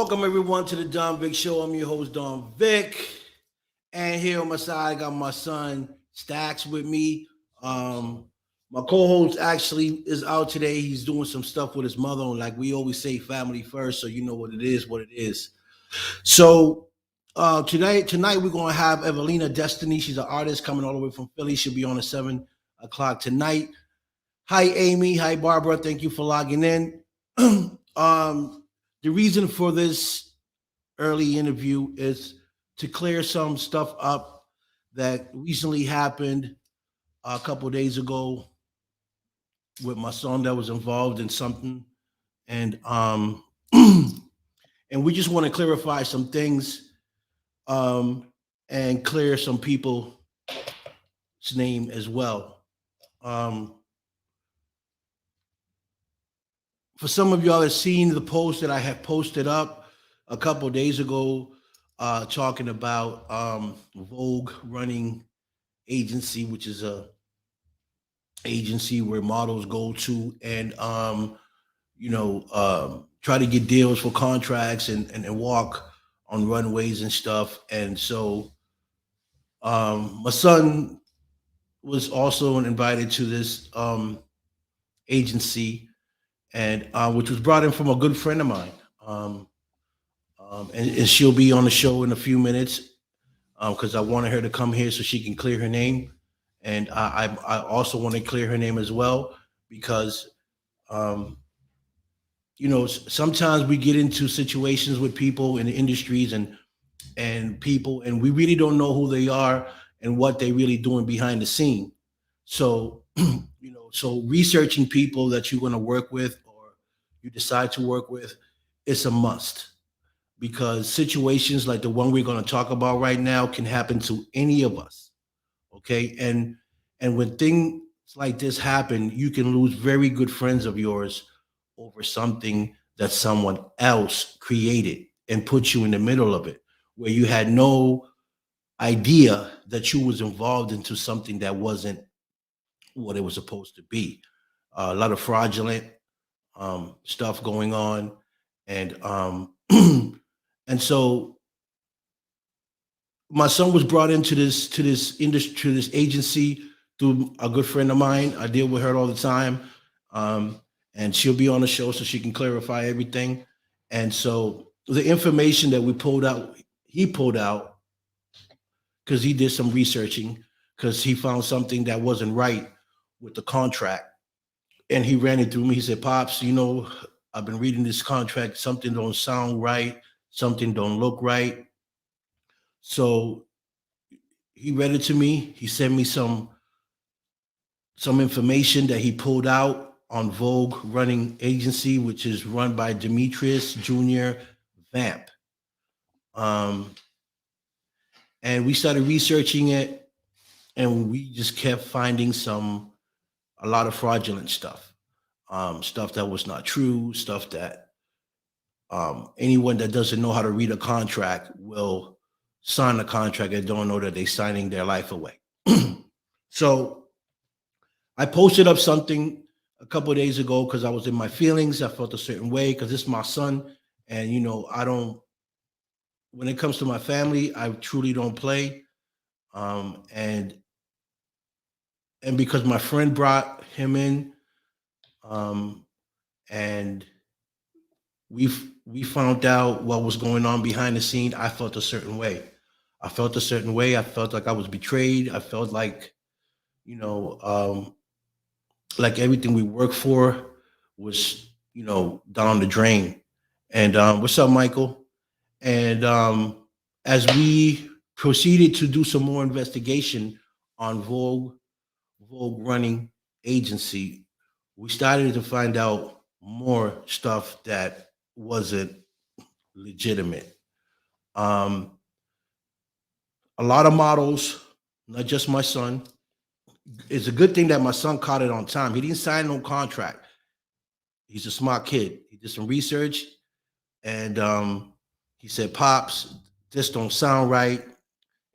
Welcome everyone to the Don Vic Show. I'm your host Don Vic, and here on my side I got my son Stacks with me. My co-host actually is out today. He's doing some stuff with his mother, and like we always say, family first. So you know what it is, what it is. So tonight we're gonna have Evelina Destiny. She's an artist coming all the way from Philly. She'll be on at 7 o'clock tonight. Hi Amy. Hi Barbara. Thank you for logging in. The reason for this early interview is to clear some stuff up that recently happened a couple of days ago with my son that was involved in something, and and we just want to clarify some things, and clear some people's name as well. Um, for some of y'all that seen the post that I have posted up a couple of days ago, talking about Vogue running agency, which is a agency where models go to and try to get deals for contracts and walk on runways and stuff. And so my son was also invited to this agency, and which was brought in from a good friend of mine. And she'll be on the show in a few minutes because I wanted her to come here so she can clear her name, and I also want to clear her name as well because um, sometimes we get into situations with people in the industries and people, and we really don't know who they are and what they're really doing behind the scene. So so researching people that you're going to work with or you decide to work with, it's a must because situations like the one we're going to talk about right now can happen to any of us. Okay, and when things like this happen, you can lose very good friends of yours over something that someone else created and put you in the middle of it, where you had no idea that you was involved into something that wasn't what it was supposed to be. A lot of fraudulent stuff going on, and and so my son was brought into this industry, to this agency, through a good friend of mine. I deal with her all the time, um, and she'll be on the show so she can clarify everything. And so the information that we pulled out, he pulled out because he did some researching because he found something that wasn't right with the contract, and he ran it through me. He said, "Pops, I've been reading this contract. Something don't sound right. Something don't look right." So he read it to me. He sent me some information that he pulled out on Vogue running agency, which is run by Demetrius Junior Vamp. Um, and we started researching it, and we just kept finding a lot of fraudulent stuff, stuff that was not true, stuff that anyone that doesn't know how to read a contract will sign a contract and don't know that they're signing their life away. So I posted up something a couple of days ago because I was in my feelings. I felt a certain way because it's my son, and I don't. When it comes to my family, I truly don't play. Um, and and because my friend brought him in, um, and we found out what was going on behind the scene, I felt a certain way. I felt a certain way. I felt like I was betrayed. I felt you know, um, like everything we worked for was, down the drain. And what's up, Michael? And as we proceeded to do some more investigation on Vogue running agency, we started to find out more stuff that wasn't legitimate. Um, a lot of models, not just my son. It's a good thing that my son caught it on time. He didn't sign no contract. He's a smart kid. He did some research, and he said, "Pops, this don't sound right."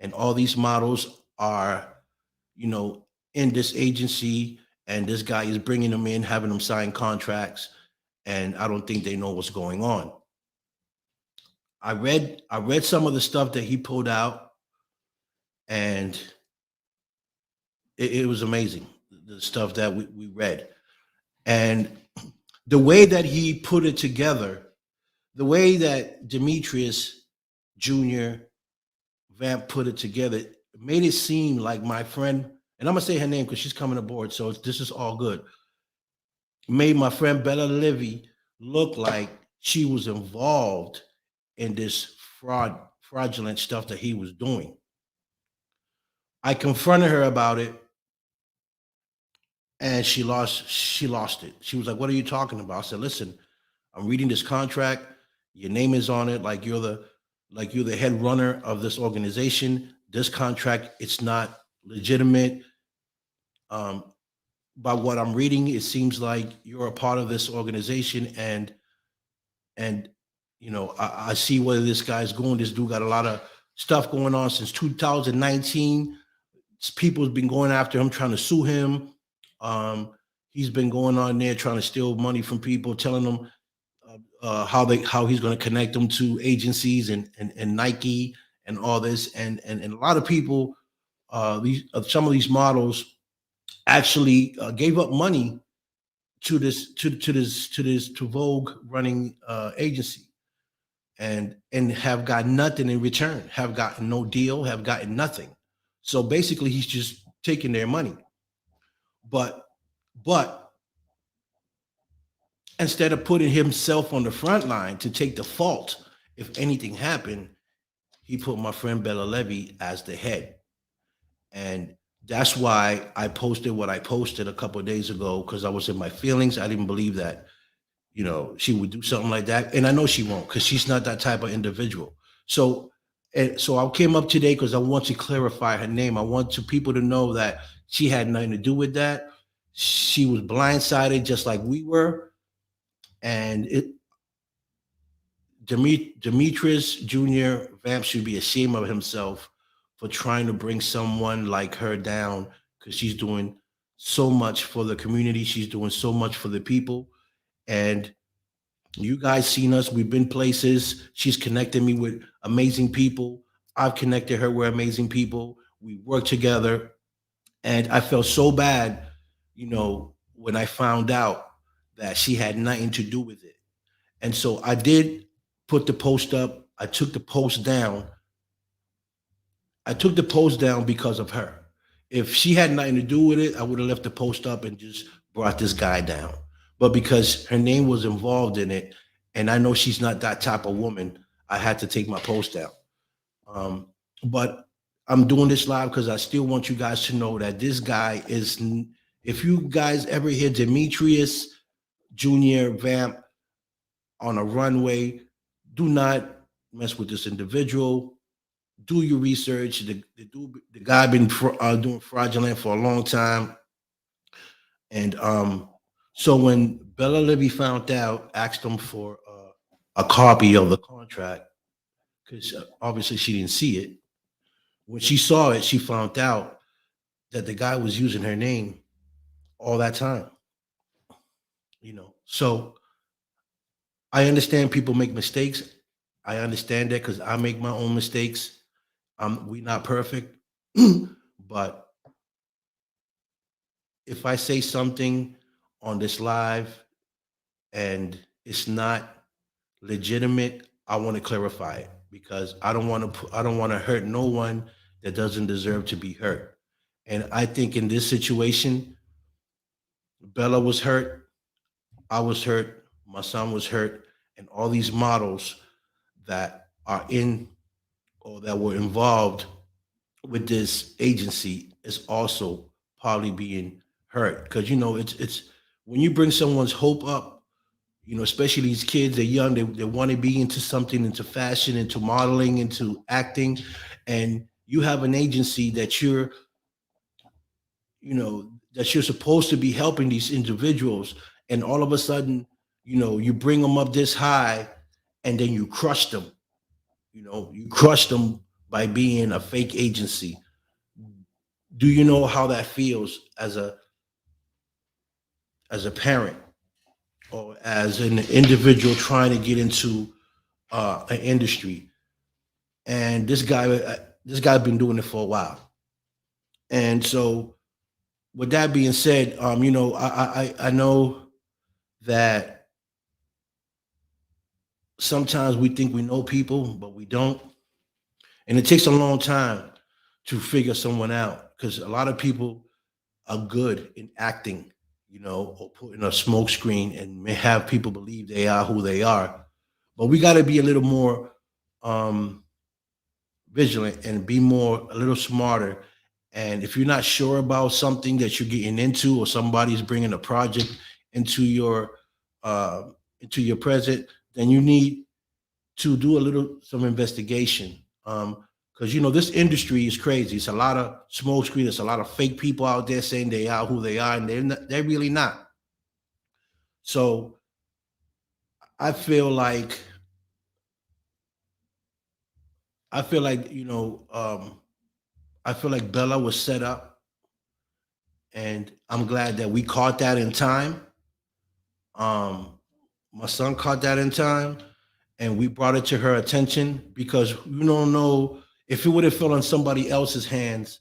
And all these models are, you know, in this agency, and this guy is bringing them in, having them sign contracts, and I don't think they know what's going on. I read some of the stuff that he pulled out, and it was amazing. The stuff that we read, and the way that he put it together, the way that Demetrius Jr. Vamp put it together, it made it seem like my friend, and I'm gonna say her name because she's coming aboard, so this is all good. Made my friend Bella Levy look like she was involved in this fraudulent stuff that he was doing. I confronted her about it, and she lost it. She was like, "What are you talking about?" I said, "Listen, I'm reading this contract. Your name is on it, like you're the head runner of this organization. This contract, it's not legitimate. Um, by what I'm reading, it seems like you're a part of this organization, and I see where this guy's going. This dude got a lot of stuff going on since 2019. People's been going after him, trying to sue him. Um, he's been going on there trying to steal money from people, telling them how he's going to connect them to agencies and Nike and all this, and a lot of people, these some of these models actually gave up money to Vogue running agency, and have got nothing in return, have gotten no deal, have gotten nothing. So basically, he's just taking their money. But but instead of putting himself on the front line to take the fault if anything happened, he put my friend Bella Levy as the head. And that's why I posted what I posted a couple of days ago, because I was in my feelings. I didn't believe that, she would do something like that. And I know she won't, because she's not that type of individual. So, and so I came up today because I want to clarify her name. I want to people to know that she had nothing to do with that. She was blindsided just like we were. And Demetrius Jr. Vamp should be ashamed of himself for trying to bring someone like her down, because she's doing so much for the community. She's doing so much for the people. And you guys seen us. We've been places. She's connected me with amazing people. I've connected her with amazing people. We work together. And I felt so bad, when I found out that she had nothing to do with it. And so I did put the post up. I took the post down. I took the post down because of her. If she had nothing to do with it, I would have left the post up and just brought this guy down. But because her name was involved in it, and I know she's not that type of woman, I had to take my post down. Um, but I'm doing this live because I still want you guys to know that this guy is. If you guys ever hear Demetrius Junior Vamp on a runway, do not mess with this individual. Do your research. The guy been doing fraudulent for a long time, and so when Bella Libby found out, asked him for a copy of the contract, because obviously she didn't see it. When she saw it, she found out that the guy was using her name all that time. So I understand people make mistakes. I understand that because I make my own mistakes. We not perfect, but if I say something on this live and it's not legitimate, I want to clarify it, because I don't want to hurt no one that doesn't deserve to be hurt. And I think in this situation, Bella was hurt, I was hurt, my son was hurt, and all these models that are in or that were involved with this agency is also probably being hurt, because it's when you bring someone's hope up, especially these kids, they're young, they want to be into something, into fashion, into modeling, into acting, and you have an agency that you're supposed to be helping these individuals, and all of a sudden, you bring them up this high, and then you crush them by being a fake agency. Do you know how that feels as a parent, or as an individual trying to get into an industry. And this guy been doing it for a while. And so, with that being said, I know that sometimes we think we know people, but we don't, and it takes a long time to figure someone out because a lot of people are good in acting, or putting a smoke screen and may have people believe they are who they are. But we got to be a little more um, vigilant and be more a little smarter. And if you're not sure about something that you're getting into, or somebody's bringing a project into your uh, present, then you need to do a little some investigation. Because this industry is crazy. It's a lot of smoke screen. It's a lot of fake people out there saying they are who they are, and they're really not. So I feel like I feel like I feel like Bella was set up, and I'm glad that we caught that in time. Um, my son caught that in time, and we brought it to her attention because you don't know if it would have fell on somebody else's hands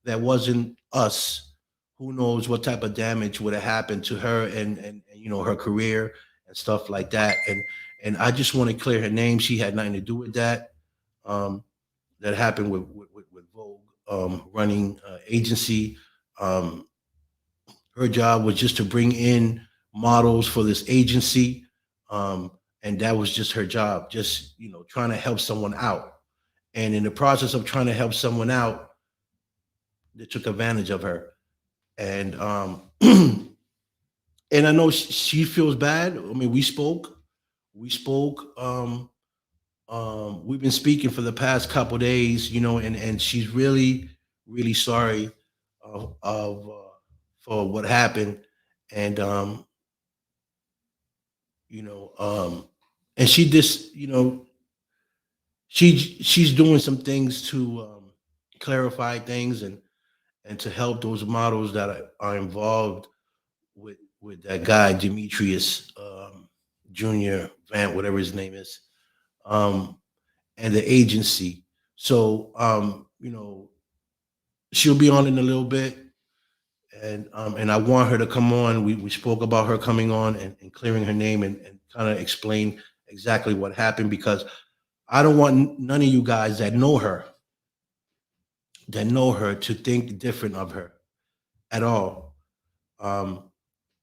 that wasn't us. Who knows what type of damage would have happened to her and her career and stuff like that. And I just want to clear her name. She had nothing to do with that. Um, that happened with Vogue running agency. Um, Her job was just to bring in models for this agency, and that was just her job. Just trying to help someone out. And in the process of trying to help someone out, they took advantage of her. And and I know she feels bad. I mean, we spoke. We've been speaking for the past couple days, and she's really, really sorry for what happened, and you know, um, and she just, she's doing some things to clarify things and to help those models that are involved with that guy Demetrius Junior Vant, whatever his name is, um, and the agency. So she'll be on in a little bit, and I want her to come on. We spoke about her coming on and clearing her name and kind of explain exactly what happened because I don't want none of you guys that know her to think different of her at all. Um,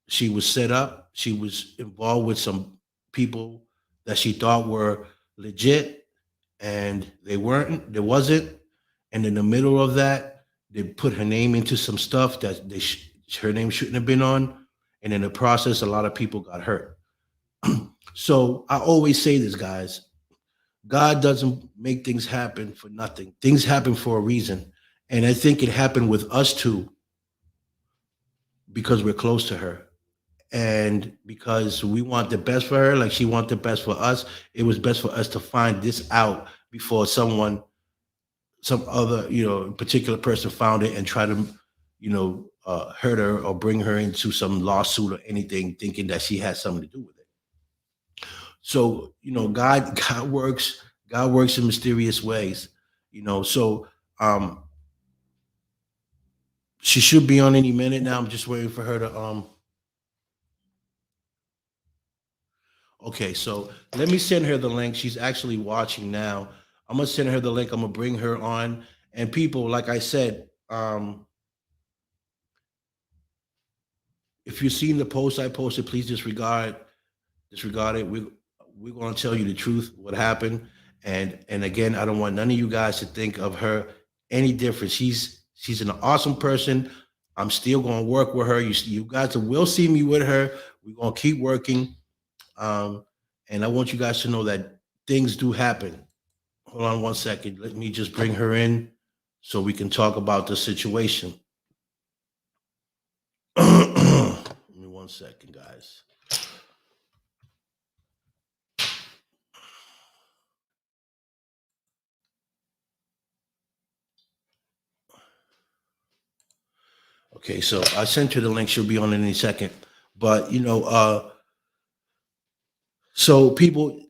she was set up. She was involved with some people that she thought were legit, and they weren't. There wasn't. And in the middle of that, they put her name into some stuff that her name shouldn't have been on, and in the process, a lot of people got hurt. So I always say this, guys. God doesn't make things happen for nothing. Things happen for a reason. And I think it happened with us too because we're close to her. And because we want the best for her, like she wants the best for us, it was best for us to find this out before some other, particular person found it and try to, hurt her or bring her into some lawsuit or anything, thinking that she had something to do with it. So, God works in mysterious ways, So she should be on any minute now. I'm just waiting for her to okay, so let me send her the link. She's actually watching now. I'm gonna send her the link. I'm gonna bring her on. And people, like I said, if you've seen the post I posted, please disregard it. We're gonna tell you the truth, what happened. And again, I don't want none of you guys to think of her any different. She's an awesome person. I'm still gonna work with her. You guys will see me with her. We're gonna keep working. Um, and I want you guys to know that things do happen. Hold on one second. Let me just bring her in so we can talk about the situation. Give me one second, guys. Okay, so I sent her the link. She'll be on in any second. But so people,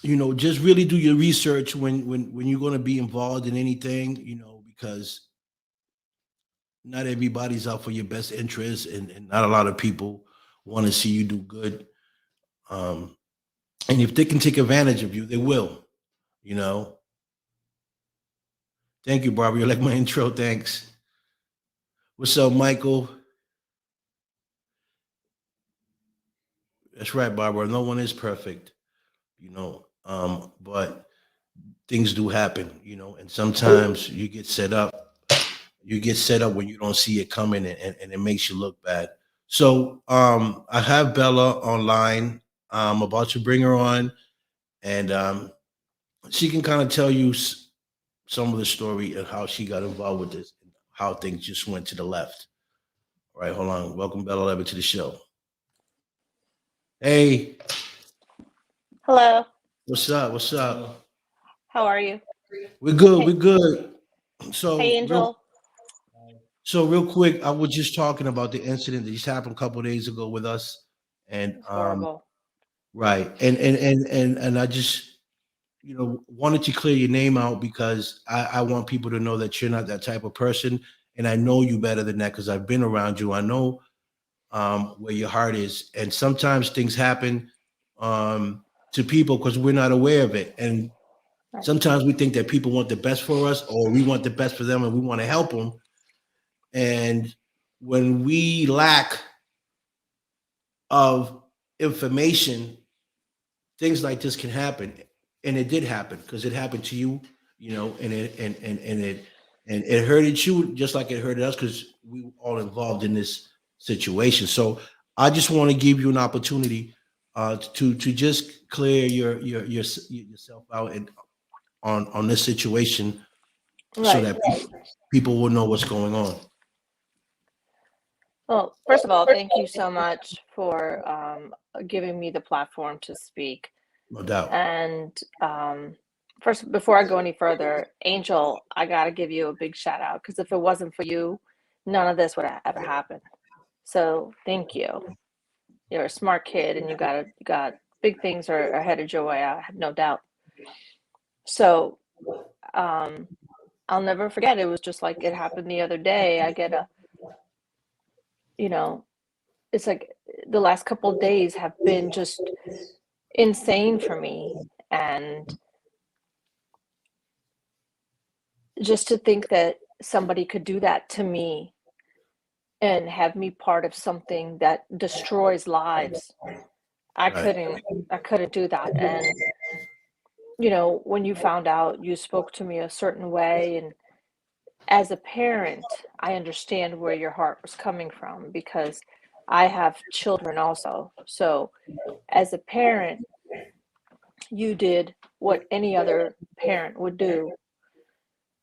just really do your research when you're going to be involved in anything, because not everybody's out for your best interest, and not a lot of people want to see you do good. Um, and if they can take advantage of you, they will. You know. Thank you, Barbara. You like my intro? Thanks. What's up, Michael? That's right, Barbara. No one is perfect, but things do happen, and sometimes you get set up. You get set up when you don't see it coming, and it makes you look bad. So I have Bella online. I'm about to bring her on, and she can kind of tell you some of the story and how she got involved with this, and how things just went to the left. All right, hold on. Welcome, Bella Levitt, to the show. Hey, Hello, what's up? What's up? how are you? We're good. We're Hey, good. hey, So real, Angel. so real quick, I was just talking about the incident that just happened a couple of days ago with us, and It's horrible. right, and I just wanted to clear your name out because I want people to know that you're not that type of person, and I know you better than that because I've been around you. I know where your heart is, and sometimes things happen to people because we're not aware of it, and Right. sometimes we think that people want the best for us, or we want the best for them, and we want to help them. And when we lack of information, things like this can happen. And it did happen because it happened to you, and it hurted you just like it hurted us because we were all involved in this situation. So I just want to give you an opportunity to just clear yourself out and on this situation so Right. that people will know what's going on. Well, first of all, thank you so much for giving me the platform to speak. No doubt. And first, before I go any further, Angel, I got to give you a big shout out because if it wasn't for you, none of this would have ever happened. So thank you. You're a smart kid, and you got big things are headed your way. I have no doubt. So um, I'll never forget. It was just like it happened the other day. I get a, you know, it's like the last couple of days have been just insane for me. And just to think that somebody could do that to me and have me part of something that destroys lives. I Right. couldn't I couldn't do that. And when you found out, you spoke to me a certain way, and as a parent, I understand where your heart was coming from because I have children also. So, as a parent, you did what any other parent would do.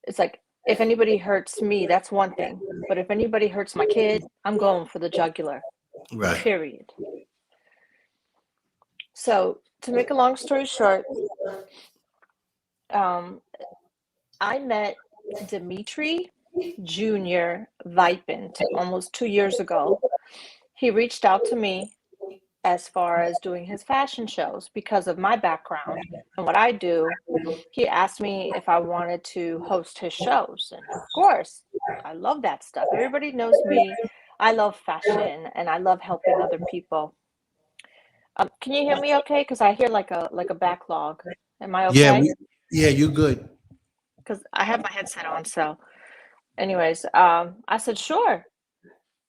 It's like if anybody hurts me, that's one thing. But if anybody hurts my kid, I'm going for the jugular, Right. period. So, to make a long story short, um, I met Dimitri Jr. Vipent almost 2 years ago. He reached out to me as far as doing his fashion shows because of my background and what I do. He asked me if I wanted to host his shows. And of course, I love that stuff. Everybody knows me. I love fashion and I love helping other people. Can you hear me okay? Because I hear like a backlog. Am I Yeah. okay? Yeah. You're good. Because I have my headset on. So, anyways, I said, sure.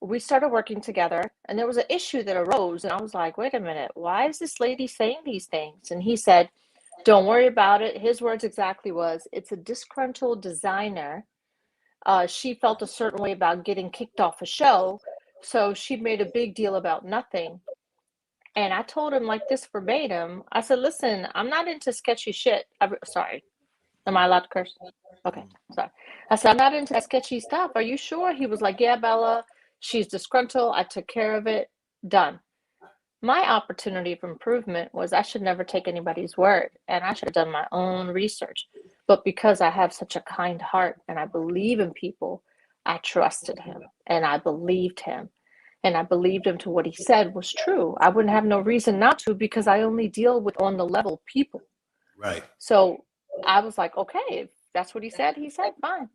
We started working together and there was an issue that arose and I was like, wait a minute, why is this lady saying these things? And he said, don't worry about it. His words exactly was, it's a disgruntled designer. She felt a certain way about getting kicked off a show, so she made a big deal about nothing. And I told him like this verbatim. I said, listen, I'm not into sketchy shit. Sorry, am I allowed to curse? Okay, sorry. I said, I'm not into that sketchy stuff. Are you sure? He was like, yeah, Bella, she's disgruntled. I took care of it. Done. My opportunity of improvement was I should never take anybody's word and I should have done my own research. But because I have such a kind heart and I believe in people, I trusted him and I believed him. And I believed him to what he said was true. I wouldn't have no reason not to because I only deal with on the level people. Right. So I was like, okay, if that's what he said fine.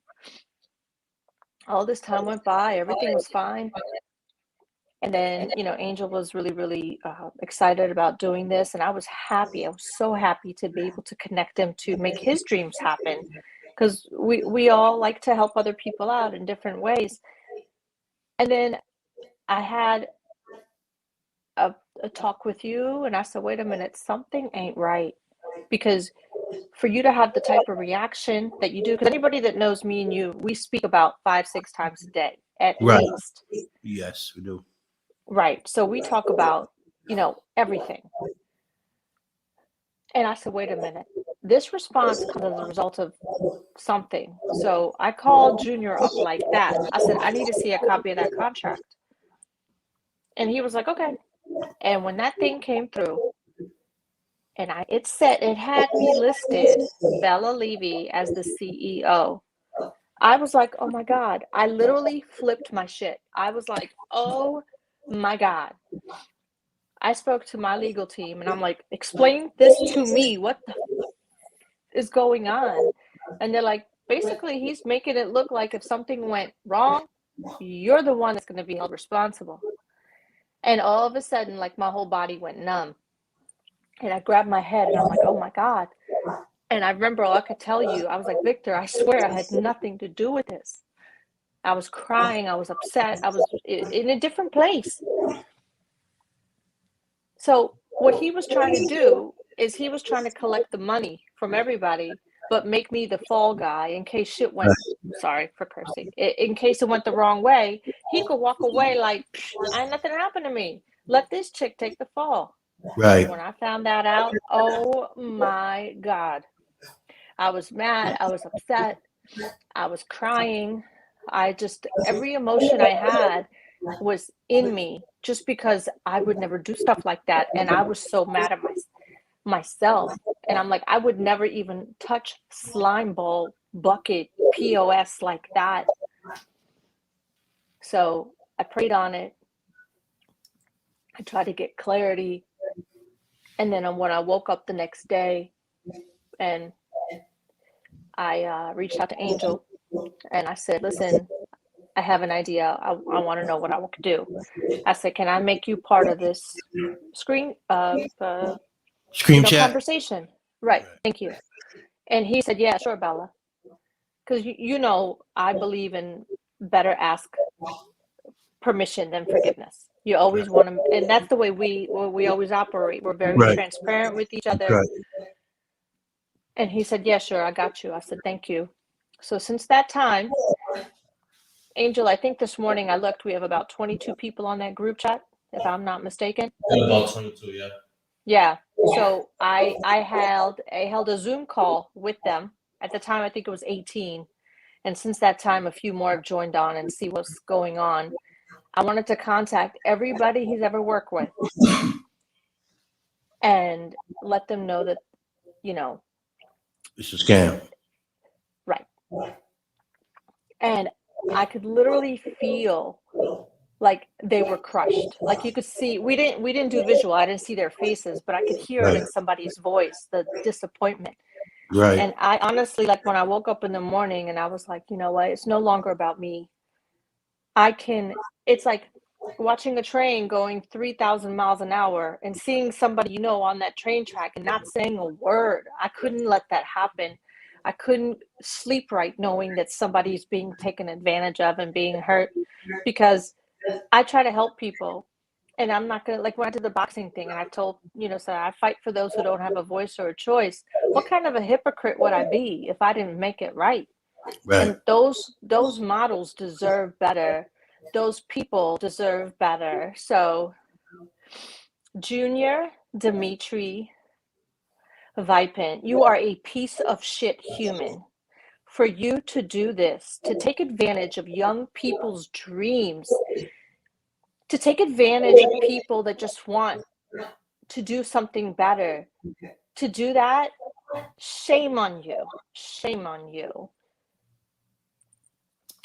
All this time went by, everything was fine. And then, Angel was really, really excited about doing this. And I was happy. I was so happy to be able to connect him to make his dreams happen. Because we all like to help other people out in different ways. And then I had a talk with you, and I said, wait a minute, something ain't right. Because for you to have the type of reaction that you do, because anybody that knows me and you, we speak about 5-6 times a day at Right. least. Yes, we do. Right. So we talk about, everything. And I said, wait a minute, this response comes as a result of something. So I called Junior up like that. I said, I need to see a copy of that contract. And he was like, okay. And when that thing came through, and it had me listed, Bella Levy, as the CEO. I was like, oh my God. I literally flipped my shit. I was like, oh my God. I spoke to my legal team and I'm like, explain this to me. What the is going on? And they're like, basically, he's making it look like if something went wrong, you're the one that's going to be held responsible. And all of a sudden, like my whole body went numb. And I grabbed my head and I'm like, oh my God. And I remember all I could tell you, I was like, Victor, I swear I had nothing to do with this. I was crying. I was upset. I was in a different place. So what he was trying to do is he was trying to collect the money from everybody, but make me the fall guy in case shit went, sorry for cursing, in case it went the wrong way. He could walk away like, nothing happened to me. Let this chick take the fall. Right. When I found that out, oh my God. I was mad. I was upset. I was crying. Every emotion I had was in me just because I would never do stuff like that. And I was so mad at myself. And I'm like, I would never even touch slime ball bucket POS like that. So I prayed on it. I tried to get clarity. And then when I woke up the next day and I reached out to Angel and I said, listen, I have an idea. I want to know what I could do. I said, can I make you part of this screen chat conversation? Right. Thank you. And he said, yeah, sure, Bella. Because I believe in better ask permission than forgiveness. You always want to, and that's the way we always operate. We're very transparent with each other. Right. And he said, yeah, sure, I got you. I said, thank you. So since that time, Angel, I think this morning I looked, we have about 22 people on that group chat, if I'm not mistaken. About 22, yeah. Yeah. So I held a Zoom call with them. At the time, I think it was 18. And since that time, a few more have joined on and see what's going on. I wanted to contact everybody he's ever worked with and let them know that, it's a scam. Right. And I could literally feel like they were crushed. Like you could see, we didn't do visual. I didn't see their faces, but I could hear it in somebody's voice, the disappointment. Right. And I honestly, like when I woke up in the morning and I was like, you know what, it's no longer about me. It's like watching a train going 3,000 miles an hour and seeing somebody, on that train track and not saying a word. I couldn't let that happen. I couldn't sleep right knowing that somebody's being taken advantage of and being hurt, because I try to help people. And I'm not going to, like when I did the boxing thing and I told, so I fight for those who don't have a voice or a choice. What kind of a hypocrite would I be if I didn't make it right? Right. And those models deserve better. Those people deserve better. So Junior Dimitri Vipin, you are a piece of shit human. For you to do this, to take advantage of young people's dreams, to take advantage of people that just want to do something better, to do that, shame on you. Shame on you.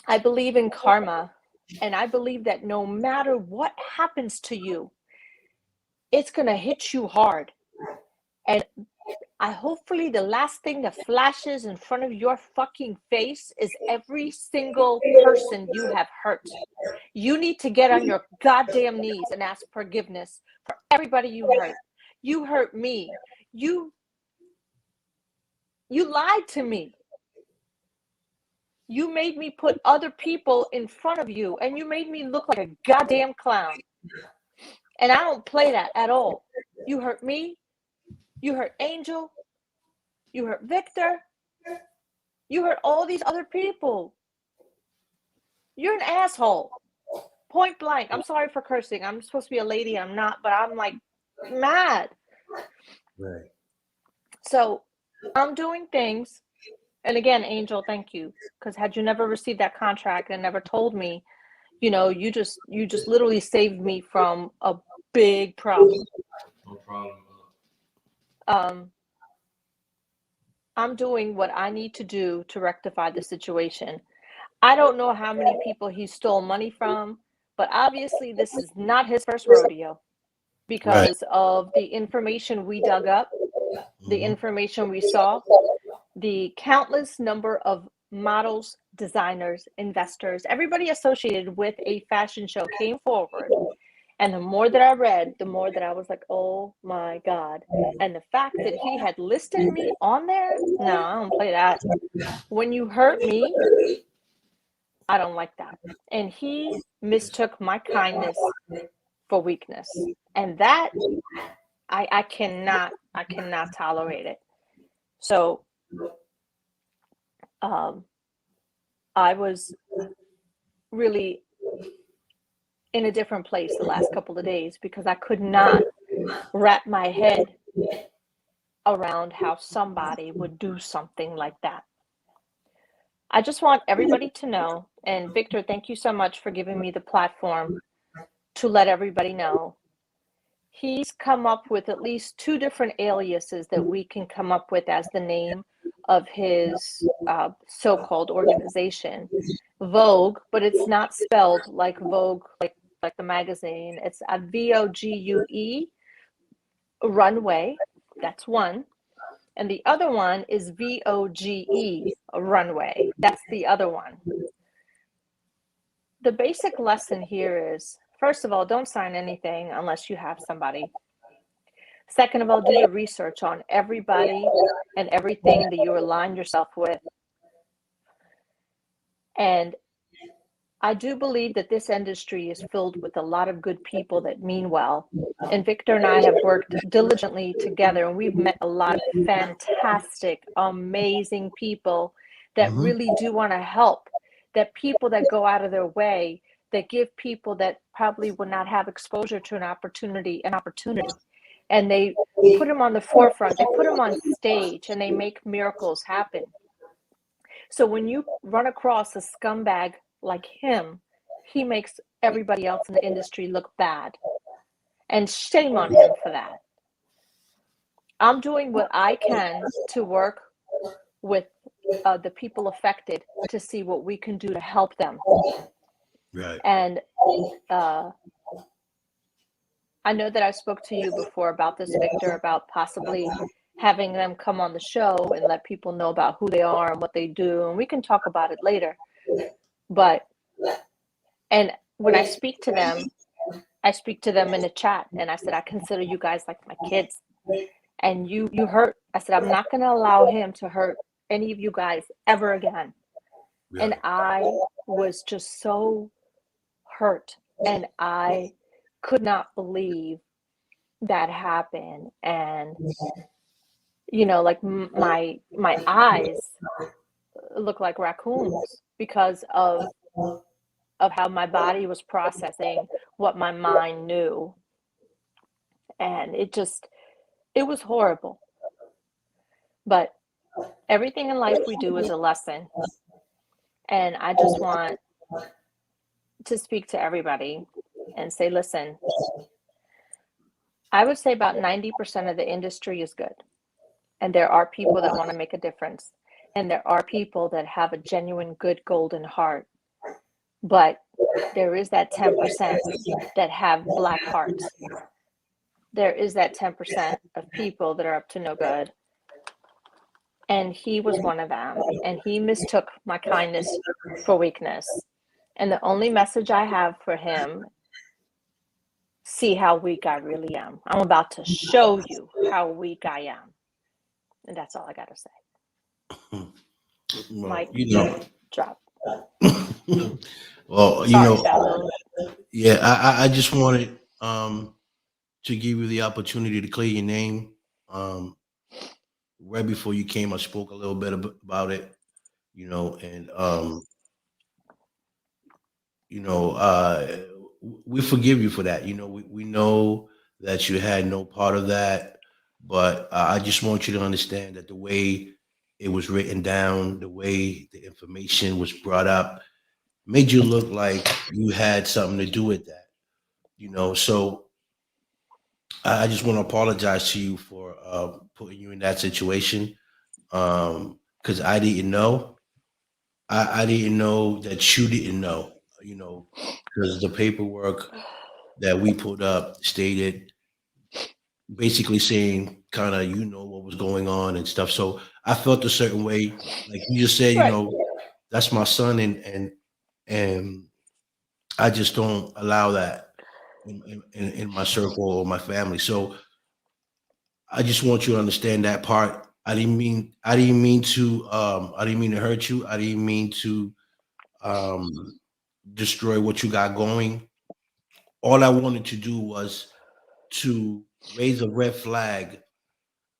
I believe in karma, and I believe that no matter what happens to you, it's going to hit you hard. And hopefully the last thing that flashes in front of your fucking face is every single person you have hurt. You need to get on your goddamn knees and ask forgiveness for everybody you hurt. You hurt me. You lied to me. You made me put other people in front of you, and you made me look like a goddamn clown. And I don't play that at all. You hurt me. You hurt Angel. You hurt Victor. You hurt all these other people. You're an asshole. Point blank. I'm sorry for cursing. I'm supposed to be a lady. I'm not, but I'm like mad. Right. So I'm doing things. And again, Angel, thank you. Because had you never received that contract and never told me, you just literally saved me from a big problem. No problem. I'm doing what I need to do to rectify the situation. I don't know how many people he stole money from, but obviously this is not his first rodeo because of the information we dug up, the information we saw, the countless number of models, designers, investors, everybody associated with a fashion show came forward. And the more that I read, the more that I was like, oh my God. And the fact that he had listed me on there, no, I don't play that. When you hurt me, I don't like that. And he mistook my kindness for weakness. And that, I cannot tolerate it. So, I was really in a different place the last couple of days because I could not wrap my head around how somebody would do something like that. I just want everybody to know, and Victor, thank you so much for giving me the platform to let everybody know. He's come up with at least 2 different aliases that we can come up with as the name of his so-called organization. Vogue, but it's not spelled like Vogue, like the magazine. It's a VOGUE, Runway. That's one. And the other one is VOGE, Runway. That's the other one. The basic lesson here is, first of all, don't sign anything unless you have somebody. Second of all, do your research on everybody and everything that you align yourself with. And I do believe that this industry is filled with a lot of good people that mean well. And Victor and I have worked diligently together, and we've met a lot of fantastic, amazing people that really do want to help, that people that go out of their way, that give people that probably would not have exposure to an opportunity. And they put them on the forefront, they put them on stage, and they make miracles happen. So when you run across a scumbag like him, he makes everybody else in the industry look bad. And shame on him for that. I'm doing what I can to work with the people affected to see what we can do to help them. Right. And I know that I spoke to you before about this, Victor, about possibly having them come on the show and let people know about who they are and what they do. And we can talk about it later. But, and when I speak to them in the chat, and I said, I consider you guys like my kids. And you hurt. I said, I'm not going to allow him to hurt any of you guys ever again. Yeah. And I was just so hurt. And I could not believe that happened. And, like my eyes look like raccoons because of how my body was processing what my mind knew. And it was horrible. But everything in life we do is a lesson. And I just want to speak to everybody and say, listen, I would say about 90% of the industry is good. And there are people that want to make a difference. And there are people that have a genuine, good, golden heart. But there is that 10% that have black hearts. there is that 10% of people that are up to no good. And he was one of them. And he mistook my kindness for weakness. And the only message I have for him, see how weak I really am. I'm about to show you how weak I am. And that's all I got to say. Well, Mike, you know, drop. well, you Sorry, know, Basil. yeah, I just wanted to give you the opportunity to clear your name. Right before you came, I spoke a little bit about it, you know, and you know, we forgive you for that. You know, we know that you had no part of that, but I just want you to understand that the way it was written down, the way the information was brought up, made you look like you had something to do with that. You know, so I just want to apologize to you for putting you in that situation because I didn't know. I didn't know that you didn't know. You know, because the paperwork that we put up stated basically saying kind of you know what was going on and stuff. So I felt a certain way, like you just said, you Right. know, that's my son, and I just don't allow that in my circle or my family. So I just want you to understand that part. I didn't mean to hurt you. I didn't mean to um destroy what you got going. All I wanted to do was to raise a red flag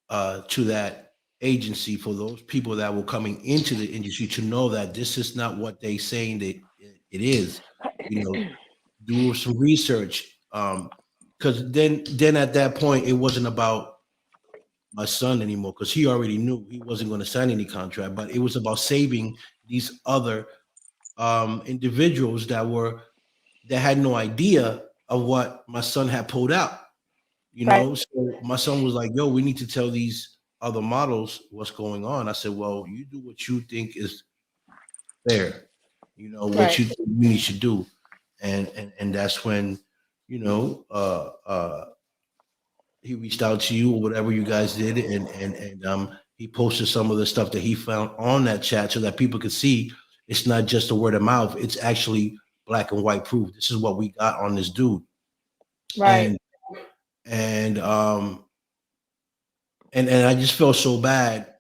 to that agency for those people that were coming into the industry to know that this is not what they saying that it is. You know, do some research. Because then at that point it wasn't about my son anymore because he already knew he wasn't going to sign any contract, but it was about saving these other individuals that had no idea of what my son had pulled out. You Right. know, so my son was like, "Yo, we need to tell these other models what's going on." I said, "Well, you do what you think is fair. You know what Right. you think you need to do," and that's when, you know, he reached out to you or whatever you guys did, and he posted some of the stuff that he found on that chat so that people could see it's not just a word of mouth. It's actually black and white proof. This is what we got on this dude, Right. and and um and I just felt so bad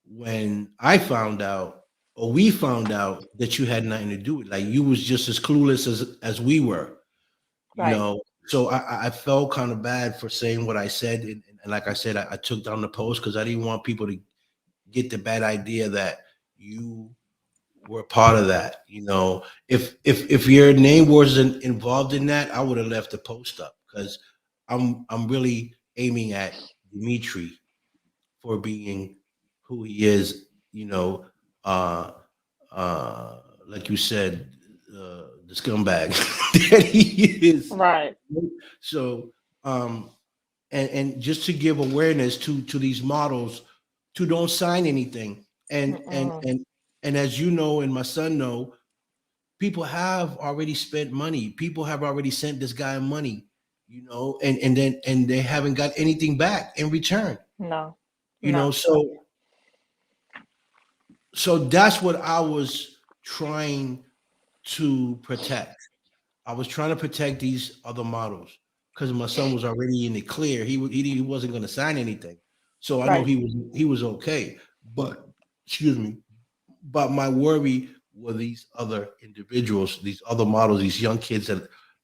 when I found out or we found out that you had nothing to do with it. Like you was just as clueless as we were, you Right. know. So I felt kind of bad for saying what I said, and like I said, I took down the post because I didn't want people to get the bad idea that you were part of that. You know, if your name wasn't involved in that, I would have left the post up because I'm really aiming at Dimitri for being who he is, you know, uh, like you said, the scumbag that he is. Right. So, and just to give awareness to these models to don't sign anything, and and Mm-mm. and and as you know, and my son know, people have already spent money. People have already sent this guy money, you know, and they haven't got anything back in return, No. you know. No. So that's what I was trying to protect. I was trying to protect these other models because my son was already in the clear. He wasn't going to sign anything, so I know Right. he was okay. But excuse me, but my worry were these other individuals, these other models, these young kids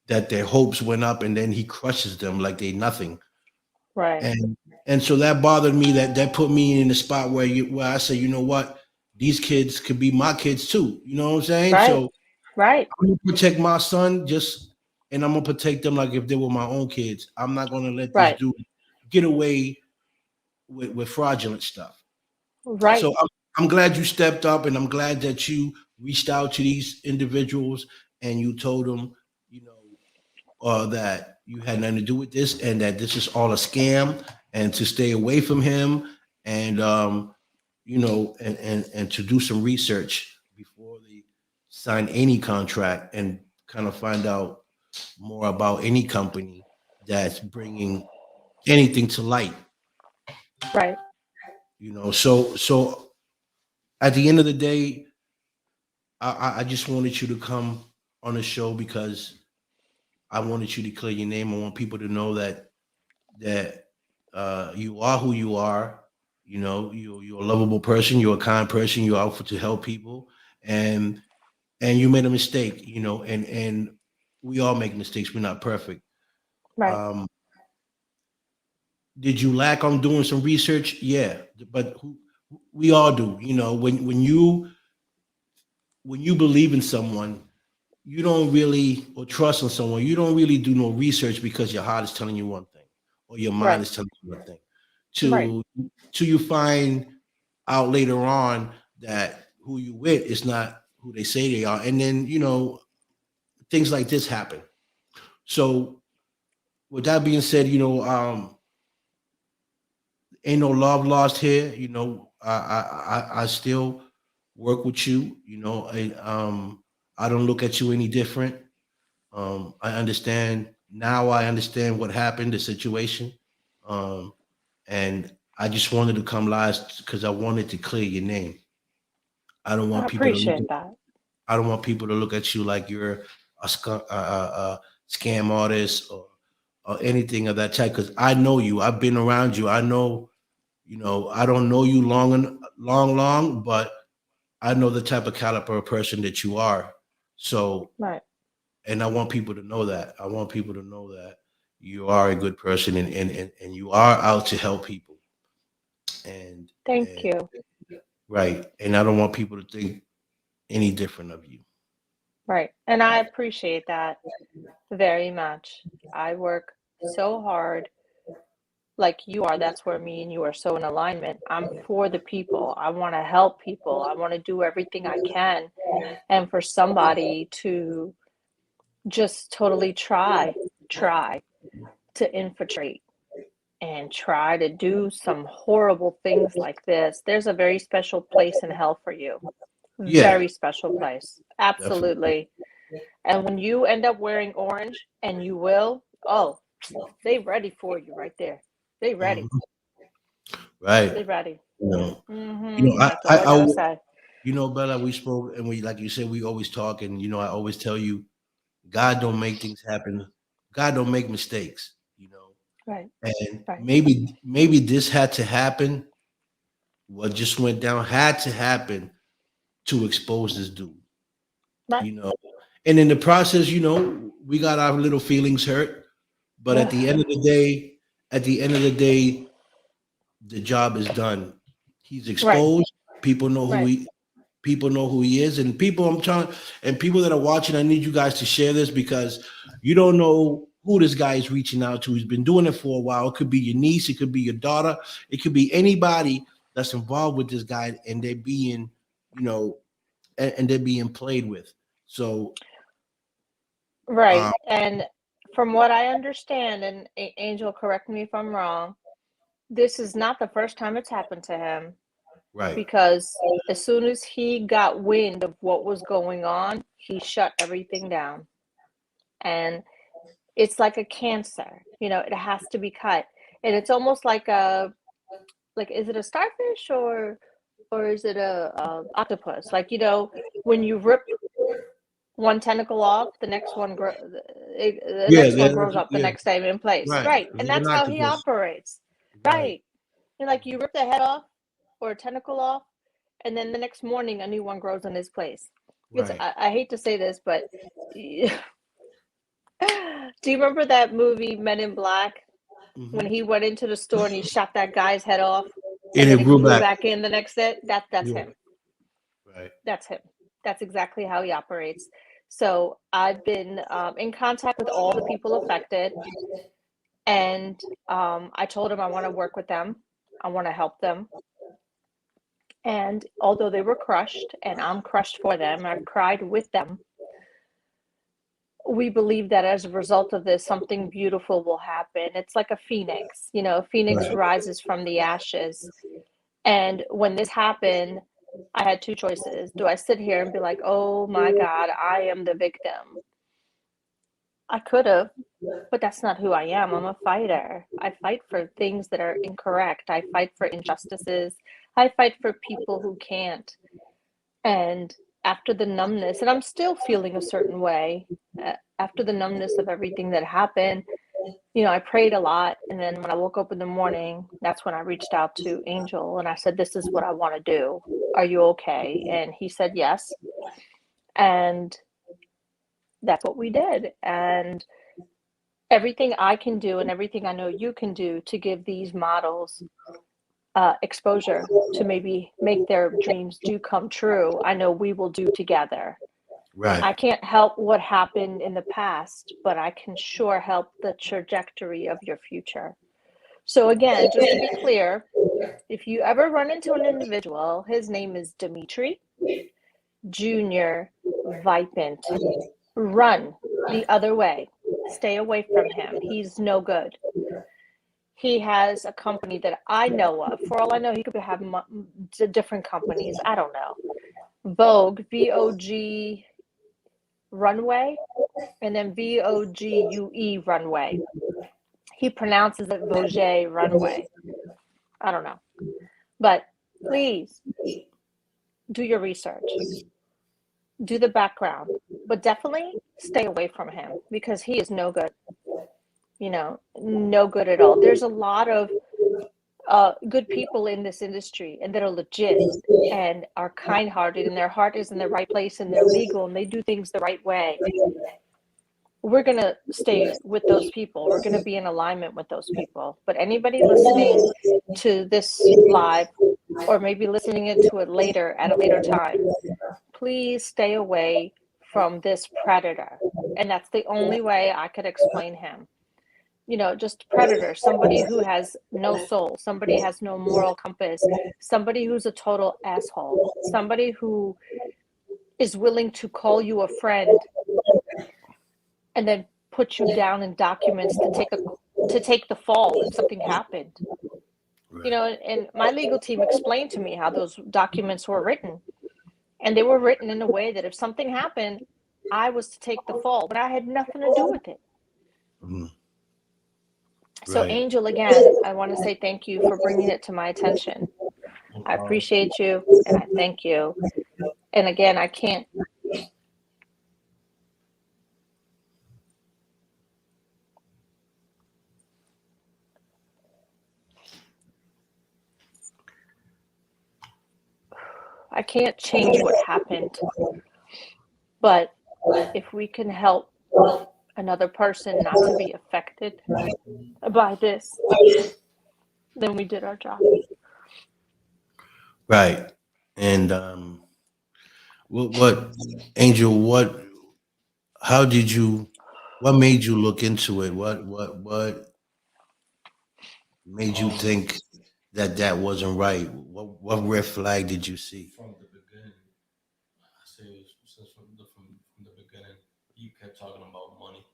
that their hopes went up, and then he crushes them like they nothing. Right. And so that bothered me. That put me in the spot where I say, you know what, these kids could be my kids too. You know what I'm saying? Right. So Right. I'm gonna protect my son and I'm gonna protect them like if they were my own kids. I'm not gonna let this Right. dude get away with fraudulent stuff. Right. So I'm glad you stepped up, and I'm glad that you reached out to these individuals and you told them, you know, that you had nothing to do with this and that this is all a scam and to stay away from him and you know and to do some research before they sign any contract and kind of find out more about any company that's bringing anything to light. Right. So at the end of the day, I just wanted you to come on the show because I wanted you to clear your name. I want people to know that you are who you are. You're a lovable person. You're a kind person. You're out for to help people, and and you made a mistake. And we all make mistakes. We're not perfect. Right. Um, did you lack on doing some research? Yeah, but we all do. When you believe in someone, you don't really or trust in someone, you don't really do no research because your heart is telling you one thing or your mind Right. is telling you one thing. Right. To you find out later on that who you with is not who they say they are. And then, things like this happen. So with that being said, ain't no love lost here. I still work with you. I don't look at you any different. I understand now. I understand what happened, the situation, and I just wanted to come live because I wanted to clear your name. I don't I want people to look. appreciate that. I don't want people to look at you like you're a scam artist or anything of that type. Because I know you. I've been around you. I know. I don't know you long, but I know the type of caliber of person that you are. So, Right. and I want people to know that. I want people to know that you are a good person and you are out to help people. And Thank and you. right. And I don't want people to think any different of you. Right. And I appreciate that very much. I work so hard like you are. That's where me and you are so in alignment. I'm for the people. I want to help people. I want to do everything I can. And for somebody to just totally try to infiltrate and try to do some horrible things like this, there's a very special place in hell for you. Yeah, Very special place. definitely. Absolutely. And when you end up wearing orange, and you will, oh, they ready for you right there. They ready. Mhm. Right. They ready. You know, That's all I gotta say. Bella, we spoke and we, like you said, we always talk and, I always tell you, God don't make things happen. God don't make mistakes, Right, and right, maybe this had to happen. What just went down had to happen to expose this dude, right. you know. And in the process, we got our little feelings hurt. But at Ugh, the end of the day, at the end of the day, the job is done. He's right, exposed. People know who right. he people know who he is. And people that are watching, I need you guys to share this because you don't know who this guy is reaching out to. He's been doing it for a while. It could be your niece, it could be your daughter, it could be anybody that's involved with this guy, and they're being, and they're being played with. So Right. um, And from what I understand, and Angel, correct me if I'm wrong, this is not the first time it's happened to him right. because as soon as he got wind of what was going on, he shut everything down. And it's like a cancer, it has to be cut. And it's almost like is it a starfish or is it a octopus? Like, when you rip one tentacle off, the Yeah, next one grows up the yeah, next day in place. right. Right. It's And like an that's how he octopus. operates. Right, Right. And like you rip the head off or a tentacle off, and then the next morning a new one grows in his place. It's right. I hate to say this, but do you remember that movie Men in Black when Hmm. he went into the store and he shot that guy's head off And and then it it grew grew back. back in the next day? That's Yeah, him. right. That's him. That's exactly how he operates. So I've been in contact with all the people affected, and I told him I want to work with them. I want to help them. And although they were crushed, and I'm crushed for them, I've cried with them. We believe that as a result of this, something beautiful will happen. It's like a phoenix, a phoenix Right. rises from the ashes. And when this happened, I had two choices. Do I sit here and be like, oh my God, I am the victim? I could have. but that's not who I am. I'm a fighter. I fight for things that are incorrect. I fight for injustices. I fight for people who can't. And after the numbness, and I'm still feeling a certain way, after the numbness of everything that happened, I prayed a lot. And then when I woke up in the morning, that's when I reached out to Angel and I said, this is what I want to do. Are you okay? And he said, yes. And that's what we did. And everything I can do and everything I know you can do to give these models exposure to maybe make their dreams do come true, I know we will do together. Right. I can't help what happened in the past, but I can sure help the trajectory of your future. So again, just to be clear, if you ever run into an individual, his name is Dimitri Junior Vipant. Run the other way. Stay away from him. He's no good. He has a company that I know of. For all I know, he could have different companies. I don't know. Vogue, VOG Runway, and then VOGUE Runway. He pronounces it Vogue Runway. I don't know. But please do your research. Do the background. But definitely stay away from him because he is no good. No good at all. There's a lot of good people in this industry and that are legit and are kind-hearted and their heart is in the right place and they're legal and they do things the right way. We're going to stay with those people. We're going to be in alignment with those people. But anybody listening to this live or maybe listening to it later at a later time, please stay away from this predator. And that's the only way I could explain him. Just predator, somebody who has no soul, somebody has no moral compass, somebody who's a total asshole, somebody who is willing to call you a friend and then put you down in documents to take the fall if something happened. Right. And my legal team explained to me how those documents were written. And they were written in a way that if something happened, I was to take the fall, but I had nothing to do with it. Mm-hmm. So Right. Angel, again, I want to say thank you for bringing it to my attention. I appreciate you and I thank you. And again, I can't. I can't change what happened, but if we can help another person not to be affected by this, then we did our job. Right. And what Angel, how did you, what made you look into it? What made you think that wasn't right? What red flag did you see? From the beginning, I say since from the beginning, you kept talking about money,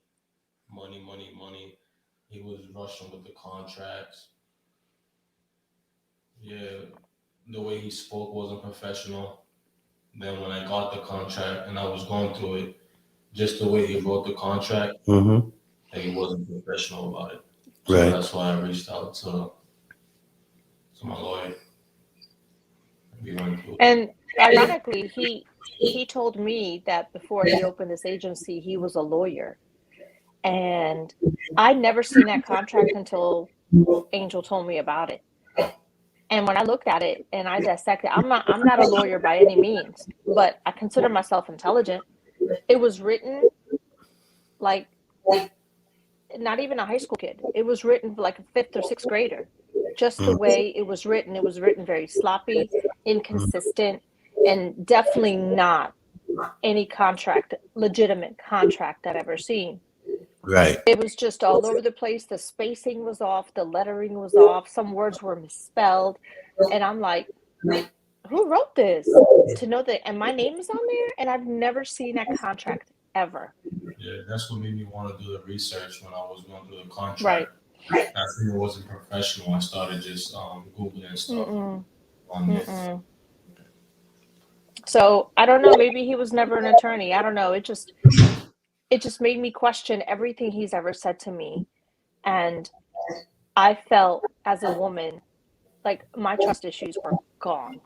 money, money, money. He was rushing with the contracts. Yeah, the way he spoke wasn't professional. Then when I got the contract and I was going through it, just the way he wrote the contract, Mm-hmm. like he wasn't professional about it. So Right. that's why I reached out to my lawyer. We went through it. And ironically, he told me that before he opened this agency, he was a lawyer. And I'd never seen that contract until Angel told me about it. And when I looked at it and I dissected, I'm not a lawyer by any means, but I consider myself intelligent. It was written like not even a high school kid. It was written like a fifth or sixth grader. Just the way it was written very sloppy, inconsistent, and definitely not any legitimate contract I've ever seen. Right. It was just all over the place. The spacing was off, the lettering was off, some words were misspelled. And I'm like, who wrote this? To know that, and my name is on there, and I've never seen that contract ever. Yeah, that's what made me want to do the research when I was going through the contract. Right. I figured it wasn't professional. I started just Googling stuff on this. So I don't know. Maybe he was never an attorney. I don't know. It just it just made me question everything he's ever said to me. And I felt as a woman like my trust issues were gone,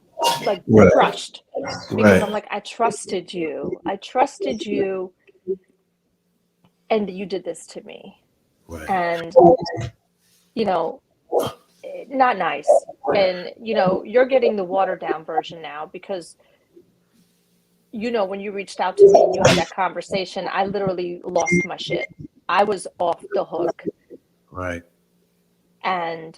like Right. crushed, because I'm Right. like, I trusted you. I trusted you, and you did this to me. Right. And, you know, not nice. And, you're getting the watered down version now because, when you reached out to me and you had that conversation, I literally lost my shit. I was off the hook Right. and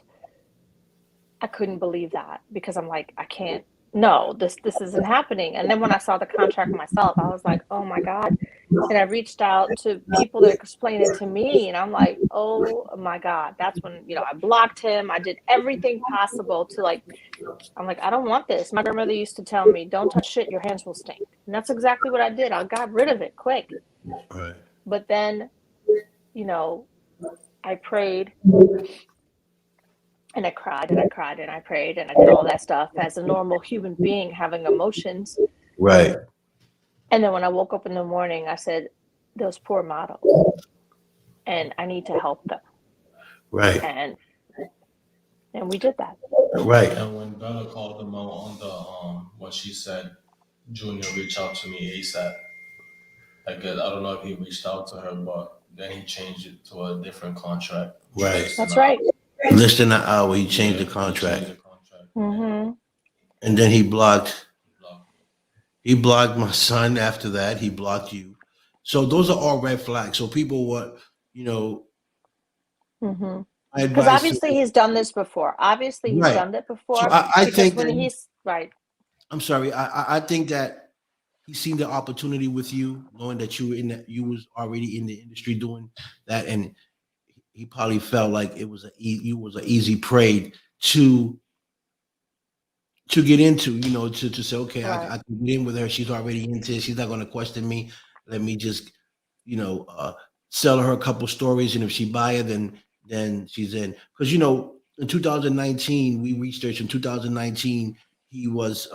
I couldn't believe that because I'm like, I can't, no, this isn't happening. And then when I saw the contract myself, I was like, oh my God. And I reached out to people that explained it to me, and I'm like, oh my God. That's when, I blocked him. I did everything possible to like, I'm like, I don't want this. My grandmother used to tell me, don't touch shit, your hands will stink. And that's exactly what I did. I got rid of it quick. Right. But then, I prayed and I cried and I cried and I prayed and I did all that stuff as a normal human being having emotions. Right. And then when I woke up in the morning, I said, those poor models, and I need to help them. Right. And we did that. Right. And when Bella called them out on the when she said Junior reached out to me ASAP. I guess I don't know if he reached out to her, but then he changed it to a different contract. Right. That's right. Less than an hour, he changed the contract. Mm-hmm. And then he blocked my son after that. He blocked you. So those are all red flags. So people what, Mm-hmm. I Because advise obviously he's done this before. Obviously he's Right. done that So before. I Because think when that he's right. I'm sorry. I think that he seen the opportunity with you, knowing that you was already in the industry doing that, and he probably felt like you was an easy prey to get into, to say, okay, Right. I can get in with her. She's already into it. She's not going to question me. Let me just, sell her a couple stories, and if she buy it, then she's in. Because in 2019, we researched in 2019 he was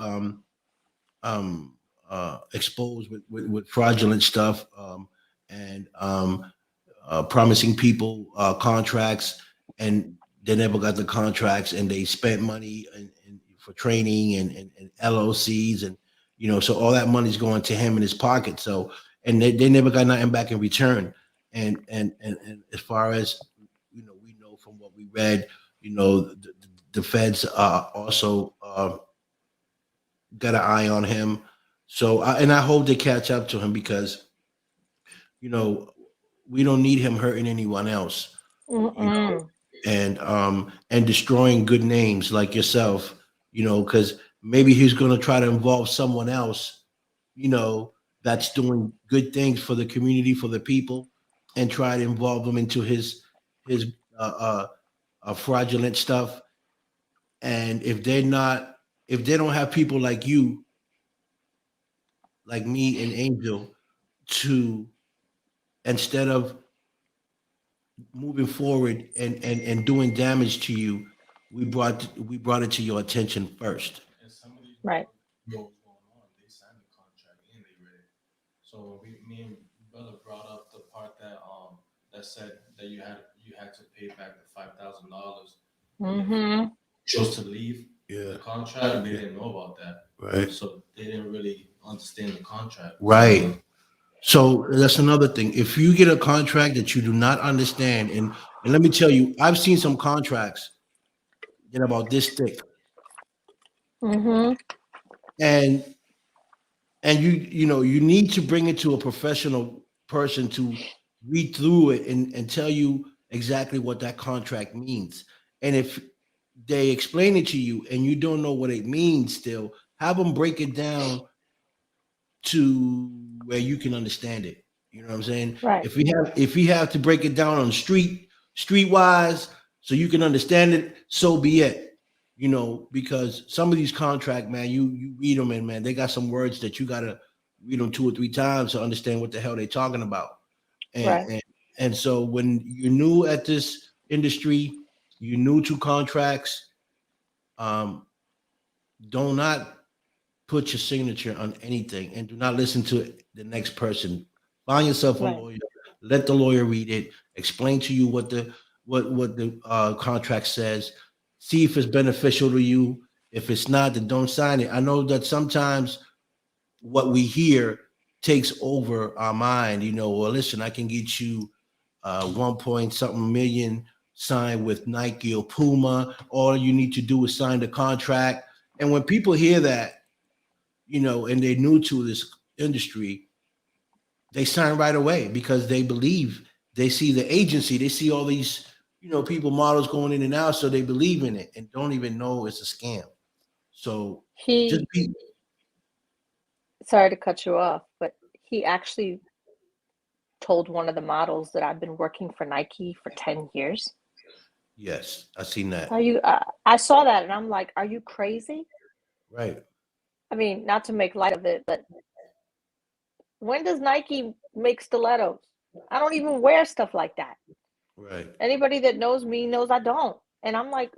exposed with fraudulent stuff, and promising people contracts, and they never got the contracts, and they spent money for training and LOCs, and so all that money's going to him in his pocket. So, and they never got nothing back in return. And as far as we know from what we read, the feds also got an eye on him. So, I hope they catch up to him because, we don't need him hurting anyone else, Mm-mm. and destroying good names like yourself, because maybe he's going to try to involve someone else, that's doing good things for the community, for the people, and try to involve them into his fraudulent stuff. And if they don't have people like you, like me and Angel, to instead of moving forward and doing damage to you, we brought it to your attention first. And some of these Right. know what's going on. They signed the contract and they read it. So me and brother brought up the part that said that you had to pay back the $5,000. Mm-hmm. Chose to leave Yeah. the contract. They didn't know about that, Right. so they didn't really understand the contract. Right. So that's another thing. If you get a contract that you do not understand, and let me tell you, I've seen some contracts that are about this thick, Mm-hmm. and you need to bring it to a professional person to read through it and tell you exactly what that contract means. And if they explain it to you and you don't know what it means, still have them break it down to where you can understand it. You know what I'm saying? Right. If we have to break it down on streetwise so you can understand it, so be it. Because some of these contract, man, you read them and man, they got some words that you gotta read them 2 or 3 times to understand what the hell they're talking about. And Right. and so when you're new at this industry, you're new to contracts, do not put your signature on anything, and do not listen to the next person. Find yourself a Right. lawyer. Let the lawyer read it. Explain to you what the contract says. See if it's beneficial to you. If it's not, then don't sign it. I know that sometimes what we hear takes over our mind. Well, listen, I can get you 1 point something million signed with Nike or Puma. All you need to do is sign the contract. And when people hear that, and they're new to this industry, they sign right away because they believe, they see the agency, they see all these, people, models going in and out, so they believe in it and don't even know it's a scam. So just He, be, sorry to cut you off, but he actually told one of the models that I've been working for Nike for 10 years. yes, I seen that. Are you, I saw that and I'm like, are you crazy? Right, I mean, not to make light of it, but when does Nike make stilettos? I don't even wear stuff like that. right, Anybody that knows me knows I don't. And I'm like,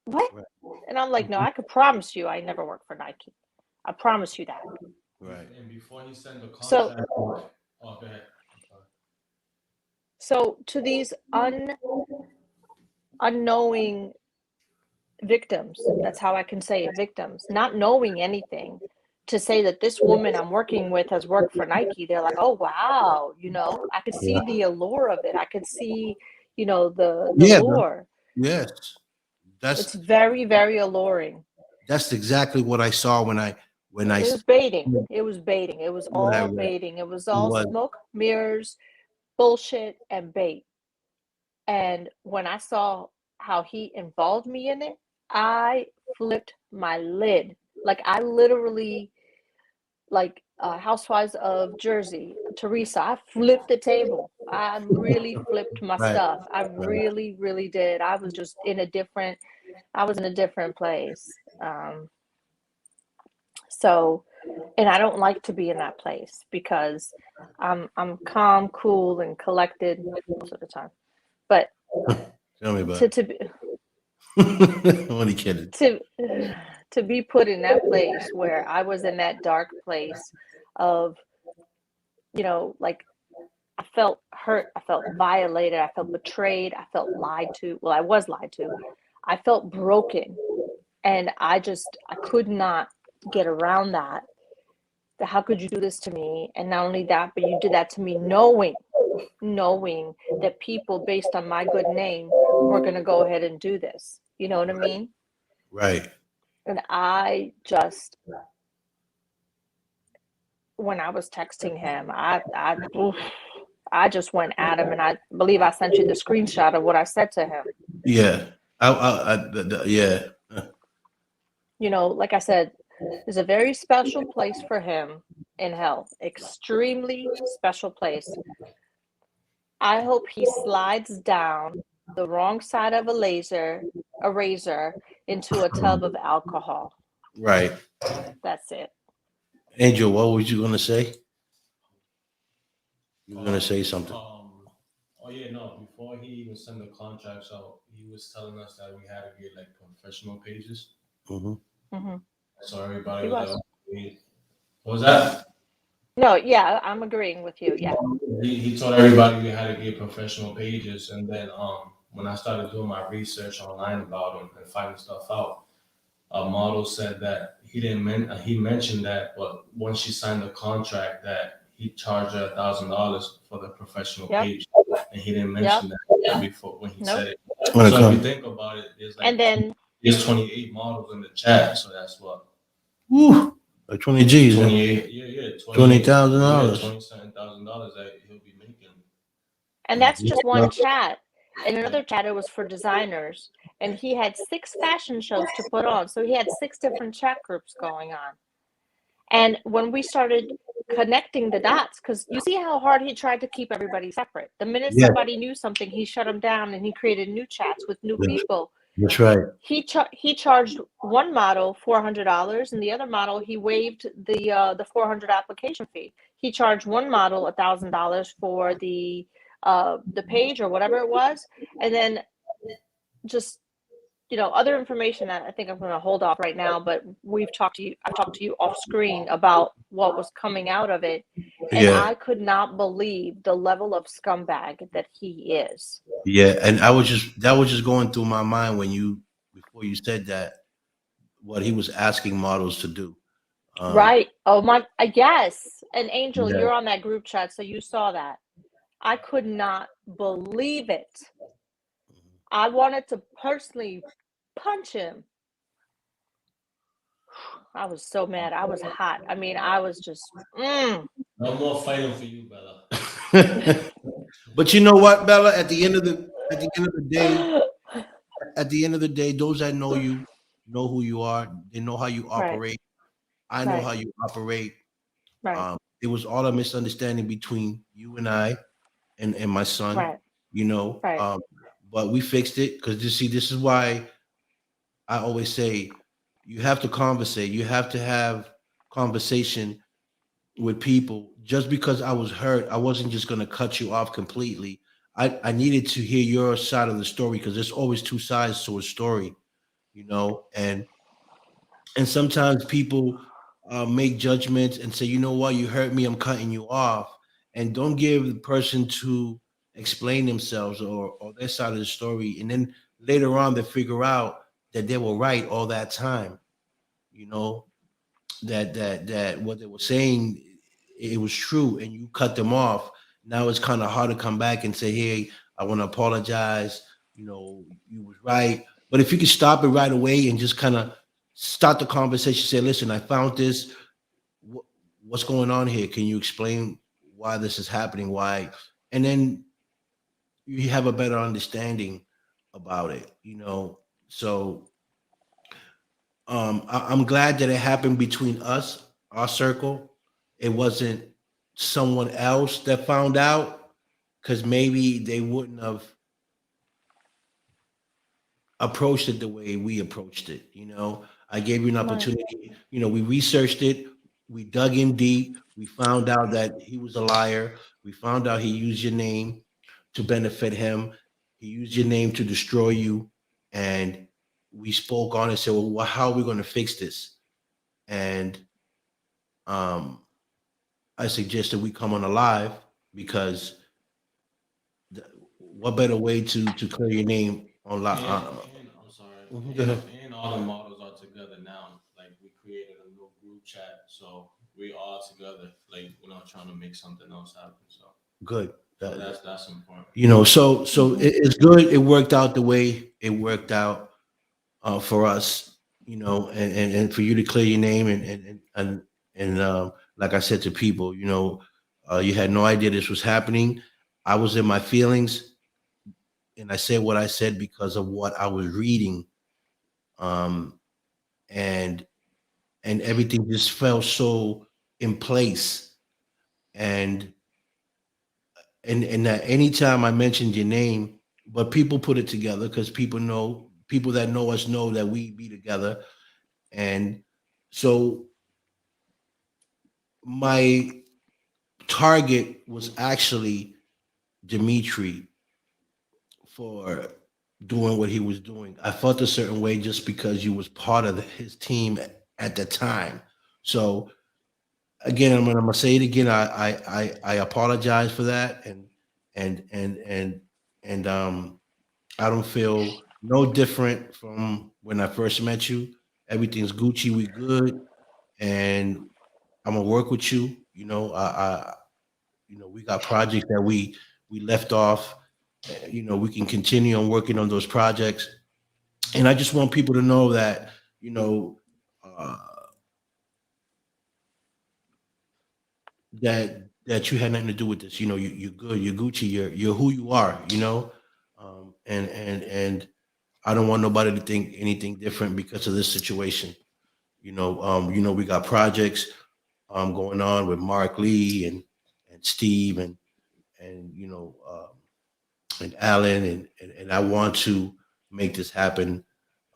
what? right, And I'm like, no, I could promise you I never worked for Nike. I promise you that. right. And before he sent the So, contract, oh, go ahead. I'm sorry. so to these unknowing victims, that's how I can say it, victims, not knowing anything, to say that this woman I'm working with has worked for Nike, they're like, oh wow, I could see Yeah, the allure of it. I could see, the yeah, bro. lure. Yes. It's That's very, very alluring. that's exactly what I saw when I It was baiting. It was baiting. It was what I all read. baiting. It was It all was smoke, mirrors, bullshit, and bait. And when I saw how he involved me in it, I flipped my lid. Like I literally, like Housewives of Jersey, Teresa, I flipped the table. I really flipped my right, stuff. I right. really, really did. I was just I was in a different place. So, and I don't like to be in that place because I'm calm, cool, and collected most of the time. But Tell me about to it. to be- I'm only kidding. to to be put in that place where I was in that dark place of, like I felt hurt, I felt violated, I felt betrayed, I felt lied to. Well, I was lied to. I felt broken, and I could not get around that. How could you do this to me? And not only that, but you did that to me knowing that people based on my good name were going to go ahead and do this. You know what I mean? Right. And I just, when I was texting him, I just went at him, and I believe I sent you the screenshot of what I said to him. Yeah. Yeah. Like I said, there's a very special place for him in hell. Extremely special place. I hope he slides down the wrong side of a razor into a tub of alcohol. Right. That's it. Angel, what was you gonna say? You were gonna say something. Oh yeah, no. Before he even sent the contracts out, he was telling us that we had to get like professional pages, Mm-hmm. Mm-hmm. so everybody He was was. like, "What was that?" No, yeah, I'm agreeing with you. Yeah. He told everybody we had to get professional pages, and then when I started doing my research online about him and finding stuff out, a model said that he mentioned that, but once she signed the contract, that he charged her $1,000 for the professional Yep. page, and he didn't Yep. mention that before when he Nope. said it. When it So if you comes, think about it, And then, there's 28 models in the chat, so that's what woo, like 20 G's, huh? 28, yeah, $20,000. $27,000 that he'll be making. and that's just one chat. In another chat, it was for designers, and he had 6 fashion shows to put on. So he had 6 different chat groups going on. And when we started connecting the dots, because you see how hard he tried to keep everybody separate. The minute Yeah, somebody knew something, he shut them down and he created new chats with new people. that's right. He charged one model $400, and the other model he waived the $400 application fee. He charged one model $1,000 for the page or whatever it was, and then just other information that I think I'm going to hold off right now, but I've talked to you off screen about what was coming out of it. And Yeah, I could not believe the level of scumbag that he is. yeah. And that was just going through my mind before you said that, what he was asking models to do. Um, Right. Oh my, I guess. And Angel, yeah. you're on that group chat, so you saw that. I could not believe it. I wanted to personally punch him. I was so mad. I was hot. I mean, I was just, No more fighting for you, Bella. But you know what, Bella? At the end of the day, those that know you know who you are. They know how you Right, operate. I know right, how you operate. right, It was all a misunderstanding between you and I and my son, right, you know. right, But we fixed it because you see, this is why I always say you have to conversate. You have to have conversation with people. Just because I was hurt, I wasn't just gonna cut you off completely. I needed to hear your side of the story because there's always two sides to a story, you know, and sometimes people make judgments and say, you know what, you hurt me, I'm cutting you off, and don't give the person to explain themselves or their side of the story, and then later on they figure out that they were right all that time, you know, that what they were saying, it was true, and you cut them off. Now it's kind of hard to come back and say, hey, I want to apologize, you know, you was right. But if you could stop it right away and just kind of start the conversation, say, listen, I found this. What's going on here? Can you explain why this is happening? Why? And then you have a better understanding about it, you know. So I'm glad that it happened between us, our circle. It wasn't someone else that found out, because maybe they wouldn't have approached it the way we approached it. You know, I gave you an right. opportunity. You know, we researched it, we dug in deep, we found out that he was a liar. We found out he used your name to benefit him. He used your name to destroy you, and we spoke on it. Said, well, how are we going to fix this? And um, I suggested we come on a live because what better way to clear your name on live? And I'm sorry, Go ahead. and all the models are together now. Like we created a new group chat, so we all together. Like we're not trying to make something else happen. So, Good. so that's important. You know, so Mhm. it's good. It worked out the way it worked out for us. You know, and for you to clear your name and like I said to people, you know, you had no idea this was happening. I was in my feelings, and I said what I said because of what I was reading, um, and everything just felt so in place, and and that anytime I mentioned your name, but people put it together because people that know us know that we be together, and so my target was actually Dimitri for doing what he was doing. I felt a certain way just because you was part of his team at the time. So again, I'm gonna say it again. I apologize for that, and and and and I don't feel no different from when I first met you. Everything's Gucci. We good, and I'm gonna work with you. You know, you know, we got projects that we left off. You know, we can continue on working on those projects, and I just want people to know that, you know, uh, that you had nothing to do with this. You know, you're good. You're Gucci. You're who you are. You know, and I don't want nobody to think anything different because of this situation. You know, we got projects going on with Mark Lee and Steve and you know and Alan and I want to make this happen,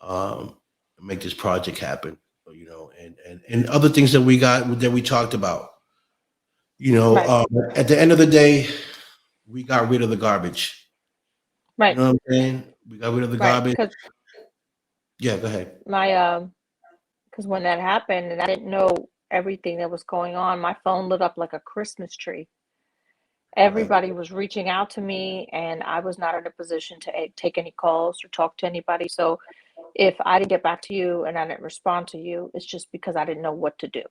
um, make this project happen. You know, and other things that we got that we talked about. You know, Right, at the end of the day, we got rid of the garbage. You right, know what I'm saying? We got rid of the right. garbage. Because Yeah, go ahead. My because when that happened and I didn't know everything that was going on, my phone lit up like a Christmas tree. Right. Everybody was reaching out to me, and I was not in a position to take any calls or talk to anybody. So if I didn't get back to you and I didn't respond to you, it's just because I didn't know what to do.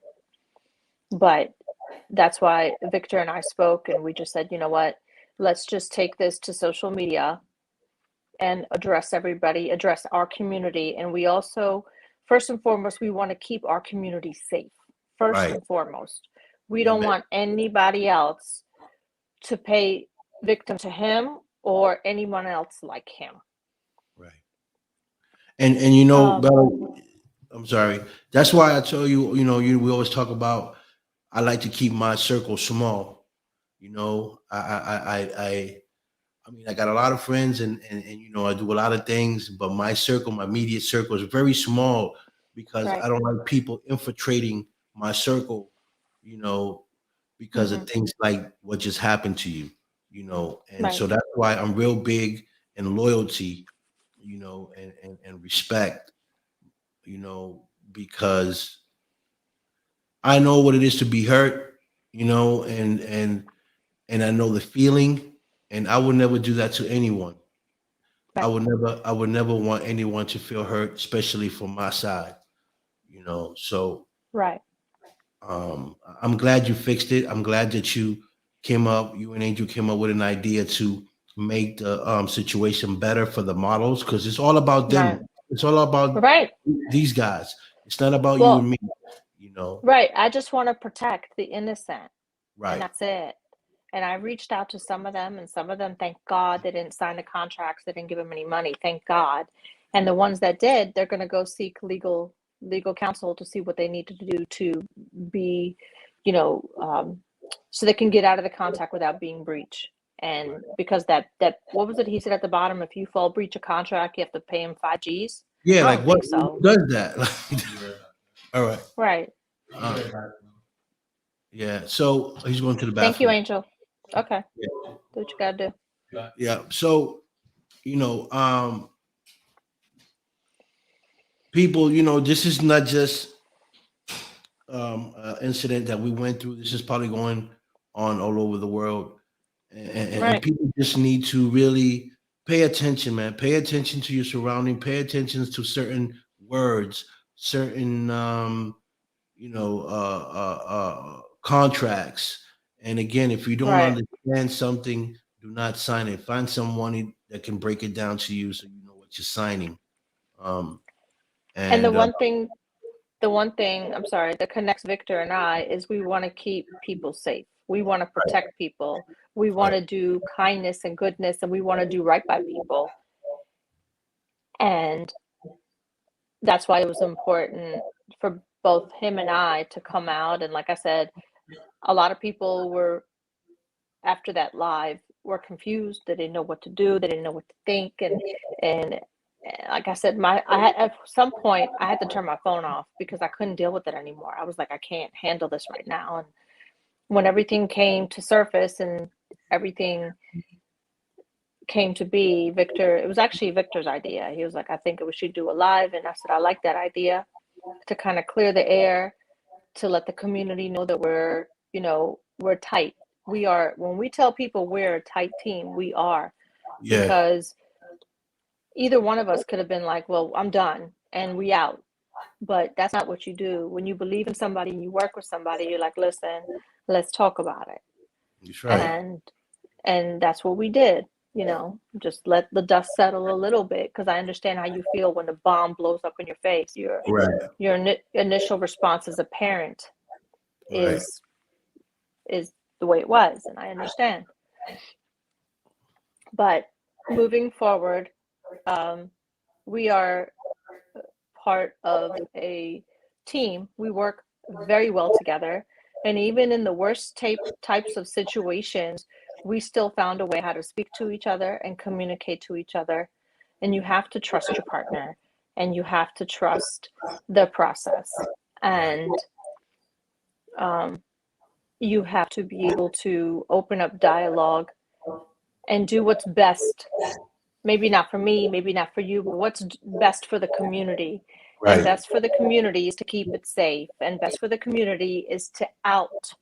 But that's why Victor and I spoke, and we just said, you know what, let's just take this to social media and address everybody, address our community. And we also, first and foremost, we want to keep our community safe. First Right. and foremost, we don't Amen. want anybody else to pay victim to him or anyone else like him. Right. And you know, Um, Bella, I'm sorry. That's why I tell you, we always talk about I like to keep my circle small. You know, I mean, I got a lot of friends and I do a lot of things, but my circle, my immediate circle is very small because right. I don't like people infiltrating my circle, you know, because Hmm. of things like what just happened to you, and Right. so that's why I'm real big in loyalty, and respect, because I know what it is to be hurt, and I know the feeling, and I would never do that to anyone. Right. I would never want anyone to feel hurt, especially from my side, So Right. I'm glad you fixed it. I'm glad that you and Angel came up with an idea to make the situation better for the models because it's all about Right. them. It's all about Right. these guys. It's not about you and Well, me. right. I just want to protect the innocent, and Right. that's it. And I reached out to some of them, and some of them, thank God, they didn't sign the contracts. They didn't give them any money. Thank God. And the ones that did, they're going to go seek legal counsel to see what they need to do to be, you know, so they can get out of the contract without being breached. And because that what was it he said at the bottom? If you fall breach a contract, you have to pay him 5 Gs. Yeah, I like don't what think so. does that? All right. Right. Uh, yeah. So he's going to the Thank you, bathroom. Angel. Okay. Do what you gotta do. Yeah. So, people, this is not just incident that we went through. This is probably going on all over the world, and Right. people just need to really pay attention, man. Pay attention to your surrounding. Pay attention to certain words, certain contracts. And again, if you don't Right. understand something, do not sign it. Find someone that can break it down to you so you know what you're signing. Um, And and the one thing, I'm sorry, that connects Victor and I is we want to keep people safe. We want to protect people. We want right, to do kindness and goodness, and we want to do right by people. And that's why it was important for both him and I to come out. And like I said, a lot of people were, after that live, were confused. They didn't know what to do. They didn't know what to think. And like I said, at some point I had to turn my phone off because I couldn't deal with it anymore. I was like, I can't handle this right now. And when everything came to surface and everything came to be, Victor, it was actually Victor's idea. He was like, I think we should do a live. And I said, I like that idea, to kind of clear the air, to let the community know that we're tight. We are, when we tell people we're a tight team, we are, yeah, because either one of us could have been like, well, I'm done and we out. But that's not what you do. When you believe in somebody and you work with somebody, you're like, listen, let's talk about it. that's right. And that's what we did. Just let the dust settle a little bit, because I understand how you feel when the bomb blows up in your face. Right, Your initial response as a parent right. is the way it was, and I understand. But moving forward, we are part of a team. We work very well together, and even in the worst types of situations, we still found a way how to speak to each other and communicate to each other. And you have to trust your partner, and you have to trust the process, Right. and you have to be able to open up dialogue and do what's best maybe not for me, maybe not for you, but what's best for the community. And Right. best for the community is to keep it safe. And best for the community is to out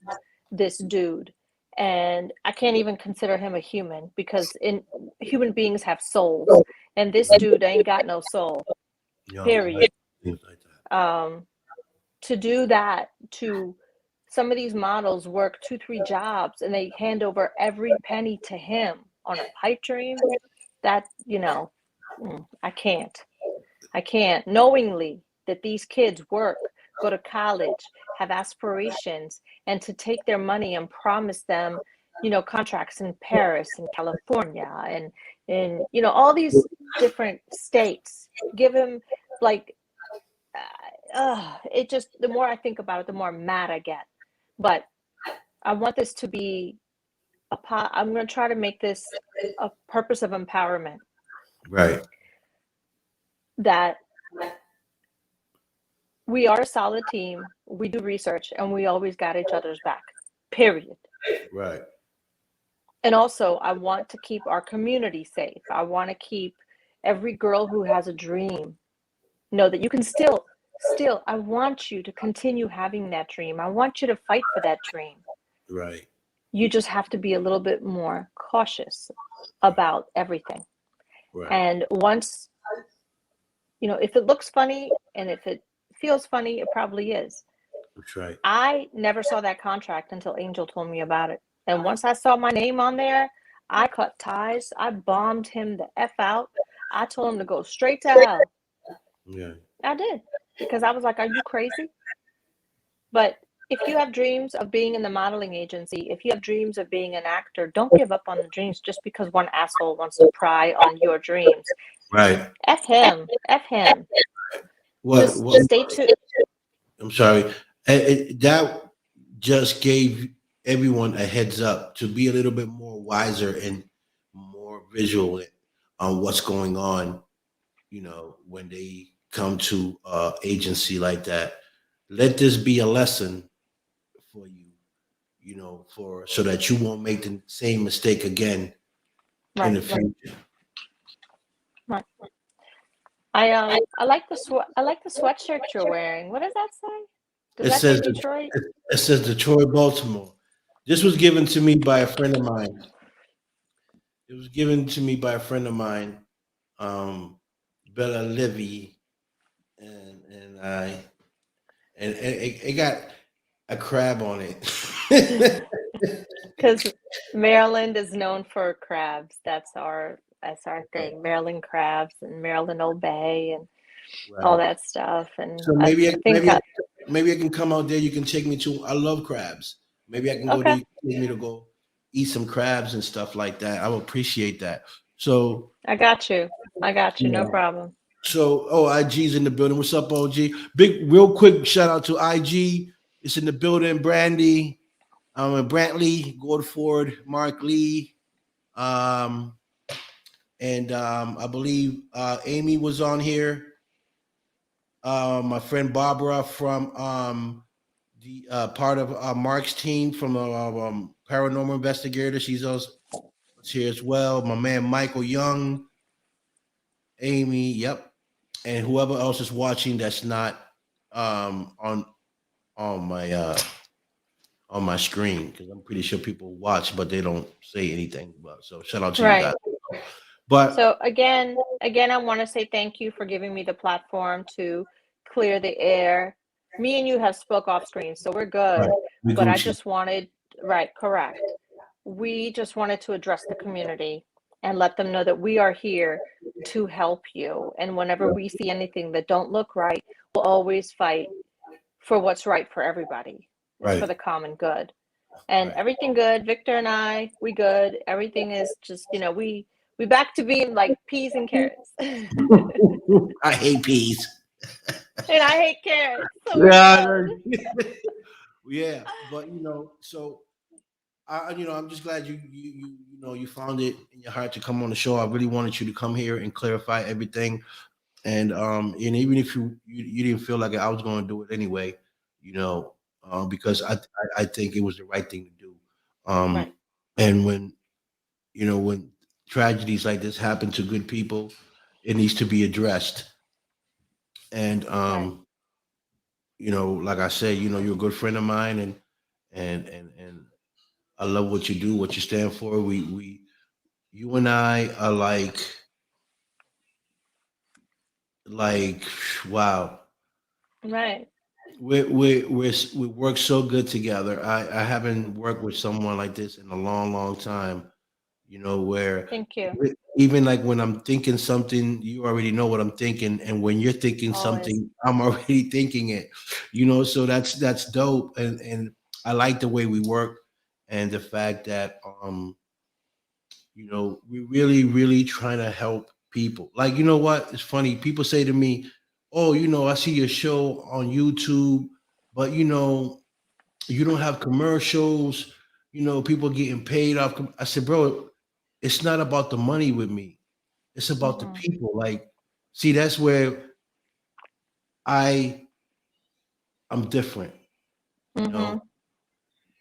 this dude. And I can't even consider him a human because human beings have souls. And this dude ain't got no soul. You know, Period. things like that. To do that to some of these models work 2-3 jobs and they hand over every penny to him on a pipe dream, that I can't knowingly that these kids work, go to college, have aspirations, and to take their money and promise them contracts in Paris and California and in all these different states, give him like it just, the more I think about it, the more mad I get. But I want this to be I'm going to try to make this a purpose of empowerment, Right. that we are a solid team, we do research, and we always got each other's back, period. Right. And also, I want to keep our community safe. I want to keep every girl who has a dream know that you can still, I want you to continue having that dream. I want you to fight for that dream. Right. You just have to be a little bit more cautious about everything. Right. And once, if it looks funny and if it feels funny, it probably is. That's right. I never saw that contract until Angel told me about it. And once I saw my name on there, I cut ties. I bombed him the F out. I told him to go straight to hell. Yeah. I did. Because I was like, are you crazy? But if you have dreams of being in the modeling agency, if you have dreams of being an actor, don't give up on the dreams just because one asshole wants to pry on your dreams. Right. F him. F him. Just stay tuned. I'm sorry. That just gave everyone a heads up to be a little bit more wiser and more visual on what's going on, when they come to agency like that. Let this be a lesson for you, so that you won't make the same mistake again in the future. Right. I like the sweatshirt you're wearing. What does that say? Does that say Detroit? It says Detroit, Baltimore. This was given to me by a friend of mine. It was given to me by a friend of mine, Bella Livy, and it got a crab on it. Because Maryland is known for crabs. That's our thing. Maryland crabs and Maryland Old Bay and all that stuff. And so maybe I can come out there. You can take me to. I love crabs. Maybe I can go there. You can take me to go eat some crabs and stuff like that. I would appreciate that. So I got you. No problem. So, IG's in the building. What's up, OG? Real quick shout out to IG. It's in the building. Brandy, Brantley, Gordford, Mark Lee, and I believe Amy was on here. My friend Barbara from the part of Mark's team from Paranormal Investigator. She's also here as well. My man Michael Young, Amy. Yep. And whoever else is watching that's not on my screen, because I'm pretty sure people watch, but they don't say anything. But so shout out to you guys. But so again, I want to say thank you for giving me the platform to clear the air. Me and you have spoke off screen, so we're good. Right. But I just wanted, correct. We just wanted to address the community and let them know that we are here to help you. And whenever we see anything that don't look right, we'll always fight for what's right for everybody. It's for the common good. And everything good. Victor and I, we good. Everything is just, we back to being like peas and carrots. I hate peas. And I hate carrots. So yeah, but so I'm just glad you found it in your heart to come on the show. I really wanted you to come here and clarify everything, and even if you didn't feel like I was going to do it anyway, because I think it was the right thing to do. And when tragedies like this happen to good people, it needs to be addressed. And Right. like I said, you're a good friend of mine, and I love what you do, what you stand for. You and I are like, wow. Right. We work so good together. I haven't worked with someone like this in a long, long time. Where Thank you. even like when I'm thinking something, you already know what I'm thinking, and when you're thinking Always. something, I'm already thinking it. So that's dope, and I like the way we work, and the fact that we really, really trying to help people. Like, you know what? It's funny. People say to me, "Oh, I see your show on YouTube, but you don't have commercials. People getting paid off." I said, "Bro, it's not about the money with me. It's about the Mm-hmm. people." Like, see, that's where I I'm different. You Mm-hmm. know,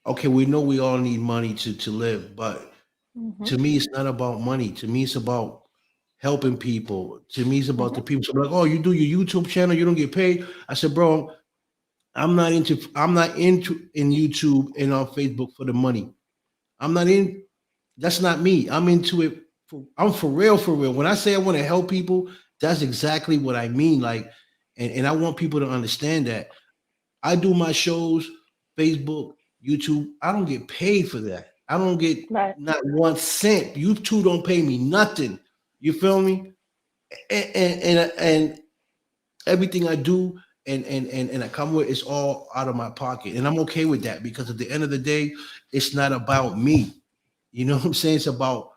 okay, we know we all need money to live, but Mm-hmm. to me, it's not about money. To me, it's about helping people. To me, it's about Mm-hmm. the people. So I'm like, "Oh, you do your YouTube channel, you don't get paid." I said, "Bro, I'm not into in YouTube and on Facebook for the money. I'm not in. That's not me. I'm into it. I'm for real, for real. When I say I want to help people, that's exactly what I mean. Like, and I want people to understand that I do my shows, Facebook, YouTube. I don't get paid for that. I don't get Right. not 1 cent. You two don't pay me nothing. You feel me? And everything I do and I come with, it's all out of my pocket, and I'm okay with that because at the end of the day, it's not about me. You know what I'm saying? It's about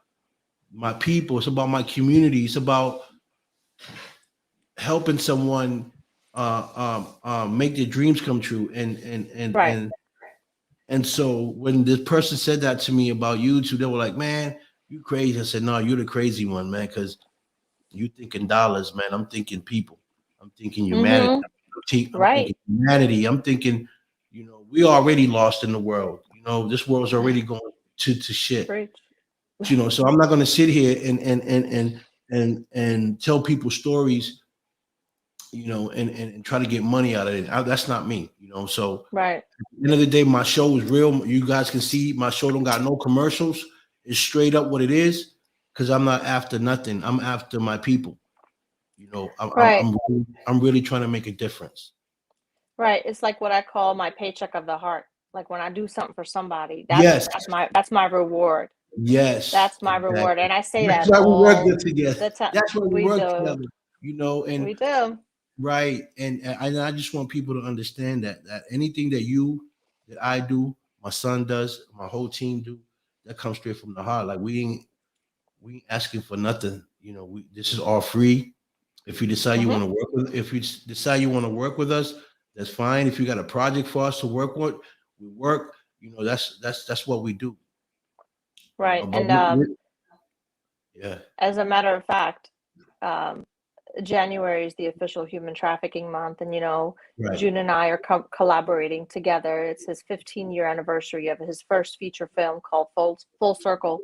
my people. It's about my community. It's about helping someone make their dreams come true. Right. And so when this person said that to me about YouTube, they were like, "Man, you crazy." I said, "No, you're the crazy one, man, because you thinking dollars, man. I'm thinking people. I'm thinking humanity. Mm-hmm. I'm Right. thinking humanity. I'm thinking, we already lost in the world. This world's already going to shit. Preach. So I'm not going to sit here and tell people stories, and try to get money out of it. That's not me. So Right. at the end of the day, my show is real. You guys can see my show don't got no commercials. It's straight up what it is because I'm not after nothing. I'm after my people. Right. I'm really trying to make a difference. Right. It's like what I call my paycheck of the heart. Like when I do something for somebody, that's Yes, that's my reward. yes, That's my reward. exactly. And I say That's that why we work all good together. the time. That's why we We work do. together. And We do. right, and I just want people to understand that anything that I do, my son does, my whole team do, that comes straight from the heart. Like we ain't asking for nothing. This is all free. If you decide you Mm-hmm. want to work with, if you decide you want to work with us, that's fine. If you got a project for us to work with, we work. That's what we do. Right. But And yeah, as a matter of fact, um, January is the official human trafficking month, and right, June and I are collaborating together. It's his 15-year anniversary of his first feature film called Full Circle,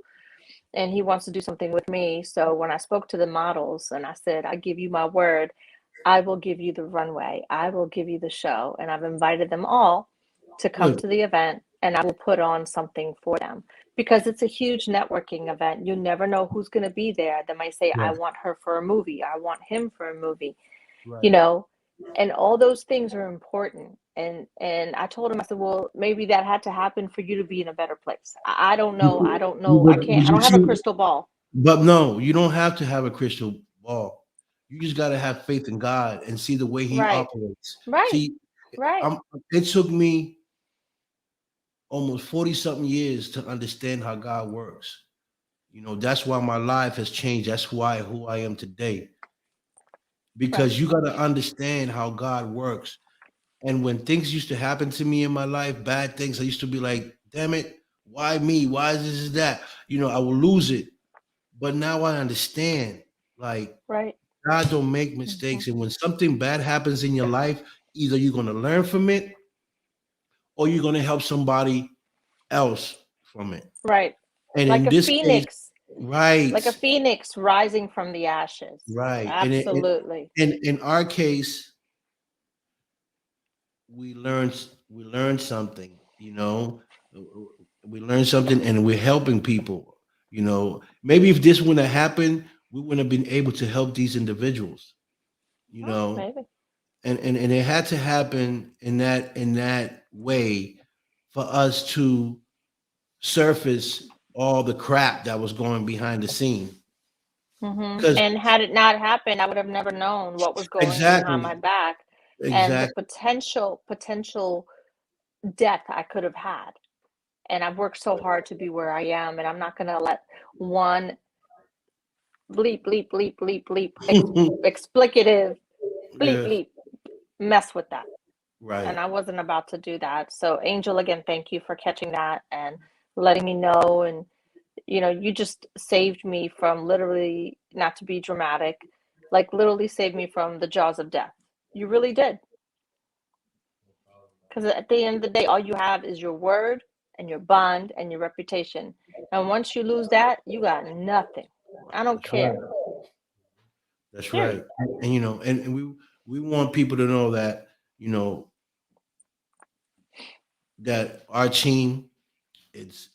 and he wants to do something with me. So when I spoke to the models and I said, "I give you my word, I will give you the runway, I will give you the show," and I've invited them all to come good, to the event, and I will put on something for them because it's a huge networking event. You never know who's going to be there. They might say, "I yeah, want her for a movie. I want him for a movie," you right. know, and all those things are important. And I told him, I said, "Well, maybe that had to happen for you to be in a better place. I don't know. I don't know. I But can't. I you don't have a see, crystal ball." but no, you don't have to have a crystal ball. You just got to have faith in God and see the way He Right. operates. Right. See, Right. I'm. It took me almost 40 something years to understand how God works. That's why my life has changed. That's why who I am today. Right. Because you got to understand how God works. And when things used to happen to me in my life, bad things, I used to be like, "Damn it, why me? Why is this that?" I will lose it. But now I understand. Like, Right. God don't make Hmm. mistakes. And when something bad happens in your life, either you're going to learn from it or you're going to help somebody else from it. Right. And Like in a this case, phoenix. Like a Right. phoenix rising from the ashes. Right. Absolutely. In our case, we learned something, you know. We learned something and we're helping people, you know. Maybe if this wouldn't have happened, we wouldn't have been able to help these individuals, you Oh, know. maybe. And it had to happen in that way for us to surface all the crap that was going behind the scene. Because And had it not happened, I would have never known what was going on behind my exactly, back and the exactly. potential death I could have had. And I've worked so hard to be where I am, and I'm not going to let one bleep, bleep, bleep, bleep, bleep, explicative bleep, Yeah, bleep mess with that. And right. I wasn't about to do that. So, Angel, again, thank you for catching that and letting me know. And, you just saved me from literally, not to be dramatic, like literally saved me from the jaws of death. You really did. Because at the end of the day, all you have is your word and your bond and your reputation. And once you lose that, you got nothing. I don't That's right. care. That's Period. right. And you know, and we want people to know that, you know, that our team, it's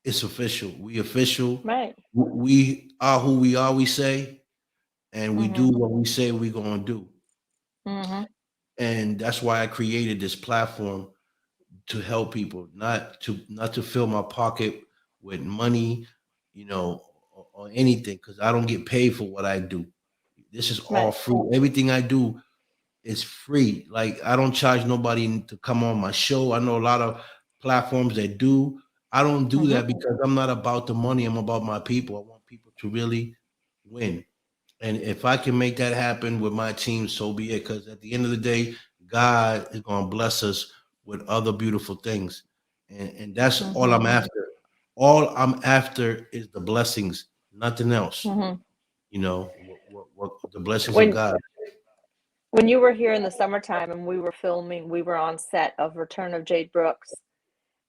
it's official. We official. Right. We are who we are, we say, and we do Mhm. what we say we're gonna do. Mhm. And that's why I created this platform to help people, not to fill my pocket with money, you know, or anything, because I don't get paid for what I do. This is all Right. free. Everything I do is free. Like I don't charge nobody to come on my show. I know a lot of platforms that do. I don't do Mhm. that because I'm not about the money. I'm about my people. I want people to really win. And if I can make that happen with my team, so be it. Because at the end of the day, God is going to bless us with other beautiful things. And that's all I'm Mhm. after. All I'm after is the blessings, nothing else. Mhm. You know, what the blessings of When God. when you were here in the summertime and we were filming, we were on set of Return of Jade Brooks,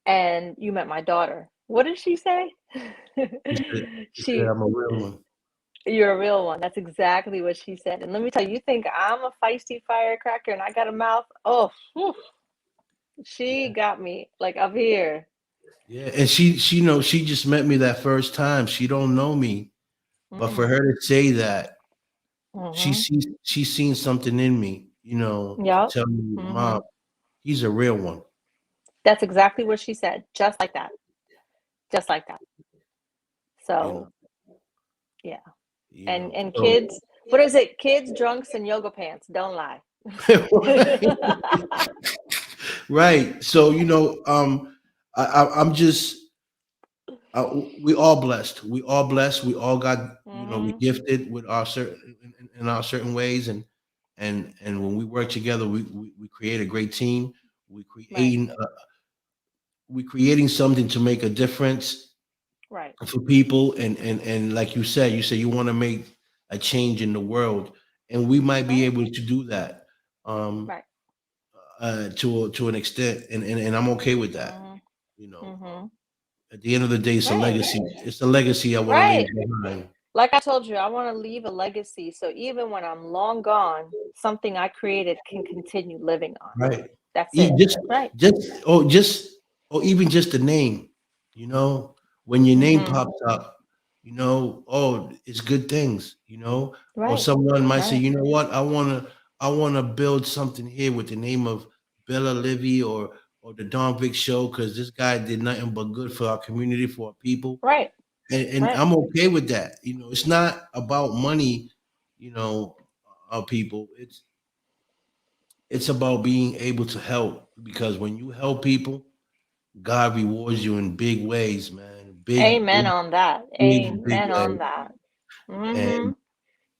and you met my daughter. What did she say? He said, She I'm a real one. You're a real one. That's exactly what she said. And let me tell you, you think I'm a feisty firecracker and I got a mouth? Oh, whew, she Yeah. got me like up here. Yeah. And she knows she just met me that first time. She don't know me. But for Mm-mm. her to say that, Mhm. she's seen something in me, you know, to Yep. tell me, Mom, Mhm. he's a real one. That's exactly what she said. Just like that. Just like that. You So, know, yeah. you And know. and So kids, what is it? Kids, drunks, and yoga pants. Don't lie. right. So you know, I'm just we all blessed. We all blessed. We all got, you know, we Mhm. gifted with our certain in our certain ways, and when we work together, we create a great team. We Right. creating we creating something to make a difference Right. for people, and like you say you want to make a change in the world, and we might be Right. able to do that. Um, Right. to an extent, and I'm okay with that. Mhm. You know, Mhm. at the end of the day, it's a Right. legacy. It's a legacy I want to leave Right. behind. Like I told you, I want to leave a legacy so even when I'm long gone, something I created can continue living on. Right. That's E- it. Just, Right. just, or even just the name. You know, when your name Mhm. pops up, you know, oh, it's good things. You know, or Right. someone might say, Right. you know what, I wanna build something here with the name of Bella Livy or the Don Vic Show because this guy did nothing but good for our community, for our people, Right. and Right. I'm okay with that. You know, it's not about money. You know, people. It's about being able to help because when you help people, God rewards you in big ways, man. Big, Amen big, on that. big Amen on ways. that. And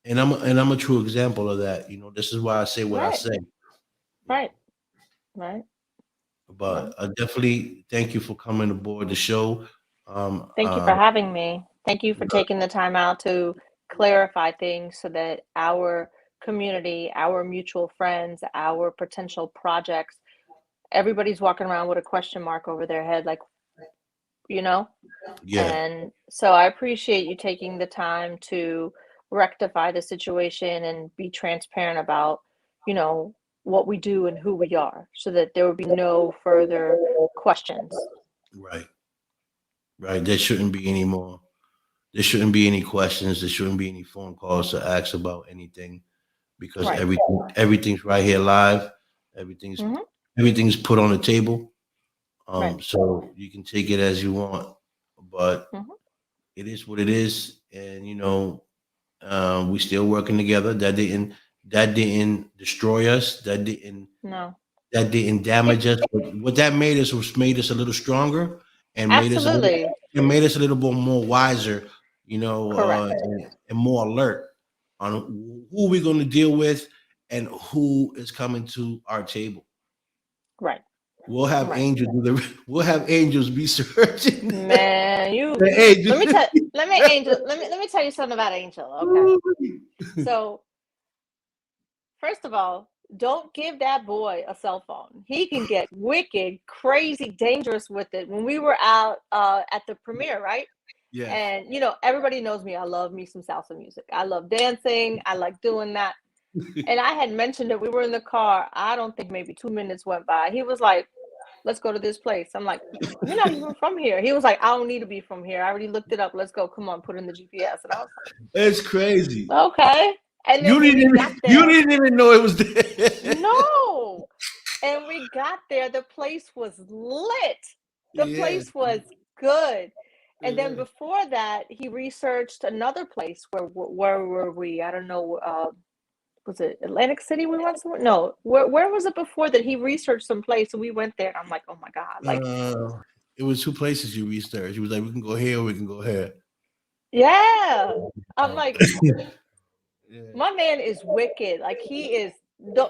Mhm. I'm a true example of that. You know, this is why I say what I Right. say. You Right. know, Right. but Right. I definitely thank you for coming aboard the show. Um, Thank you for um, having me. Thank you for taking the time out to clarify things so that our community, our mutual friends, our potential projects, everybody's walking around with a question mark over their head like, you know? Yeah. And so I appreciate you taking the time to rectify the situation and be transparent about, you know, what we do and who we are so that there would be no further questions. Right. Right. There shouldn't be any more. There shouldn't be any questions. There shouldn't be any phone calls to ask about anything because Right. everything's right here live. Everything's Hmm. everything's put on the table. Right. So you can take it as you want, but Hmm. it is what it is, and we still working together. That didn't destroy us. No, That didn't damage us. But what that made us was made us a little stronger and absolutely made us a little bit more wiser, correct. and more alert on who we're going to deal with and who is coming to our table. Right. We'll have Right. angels do the. We'll have angels be searching. Man, you The angels. let me tell you something about Angel, okay? So, first of all, don't give that boy a cell phone. He can get wicked, crazy, dangerous with it. When we were out at the premiere, right? Yes. And everybody knows me. I love me some salsa music. I love dancing. I like doing that. And I had mentioned that we were in the car. I don't think maybe 2 minutes went by. He was like, let's go to this place. I'm like, you're not even from here. He was like, I don't need to be from here. I already looked it up. Let's go. Come on, put in the GPS. And I was It's crazy. like, okay. And then You when didn't we got even there, you didn't even know it was there. no. And we got there, the place was lit. The Yeah. place was good. And then Yeah. before that, he researched another place. Where were we? I don't know. Was it Atlantic City we went somewhere? No. Where was it before that he researched some place and we went there? And I'm like, oh my God. Like, It was two places you researched. He was like, we can go here or we can go here. yeah. I'm like, Yeah. my man is wicked. Like he is.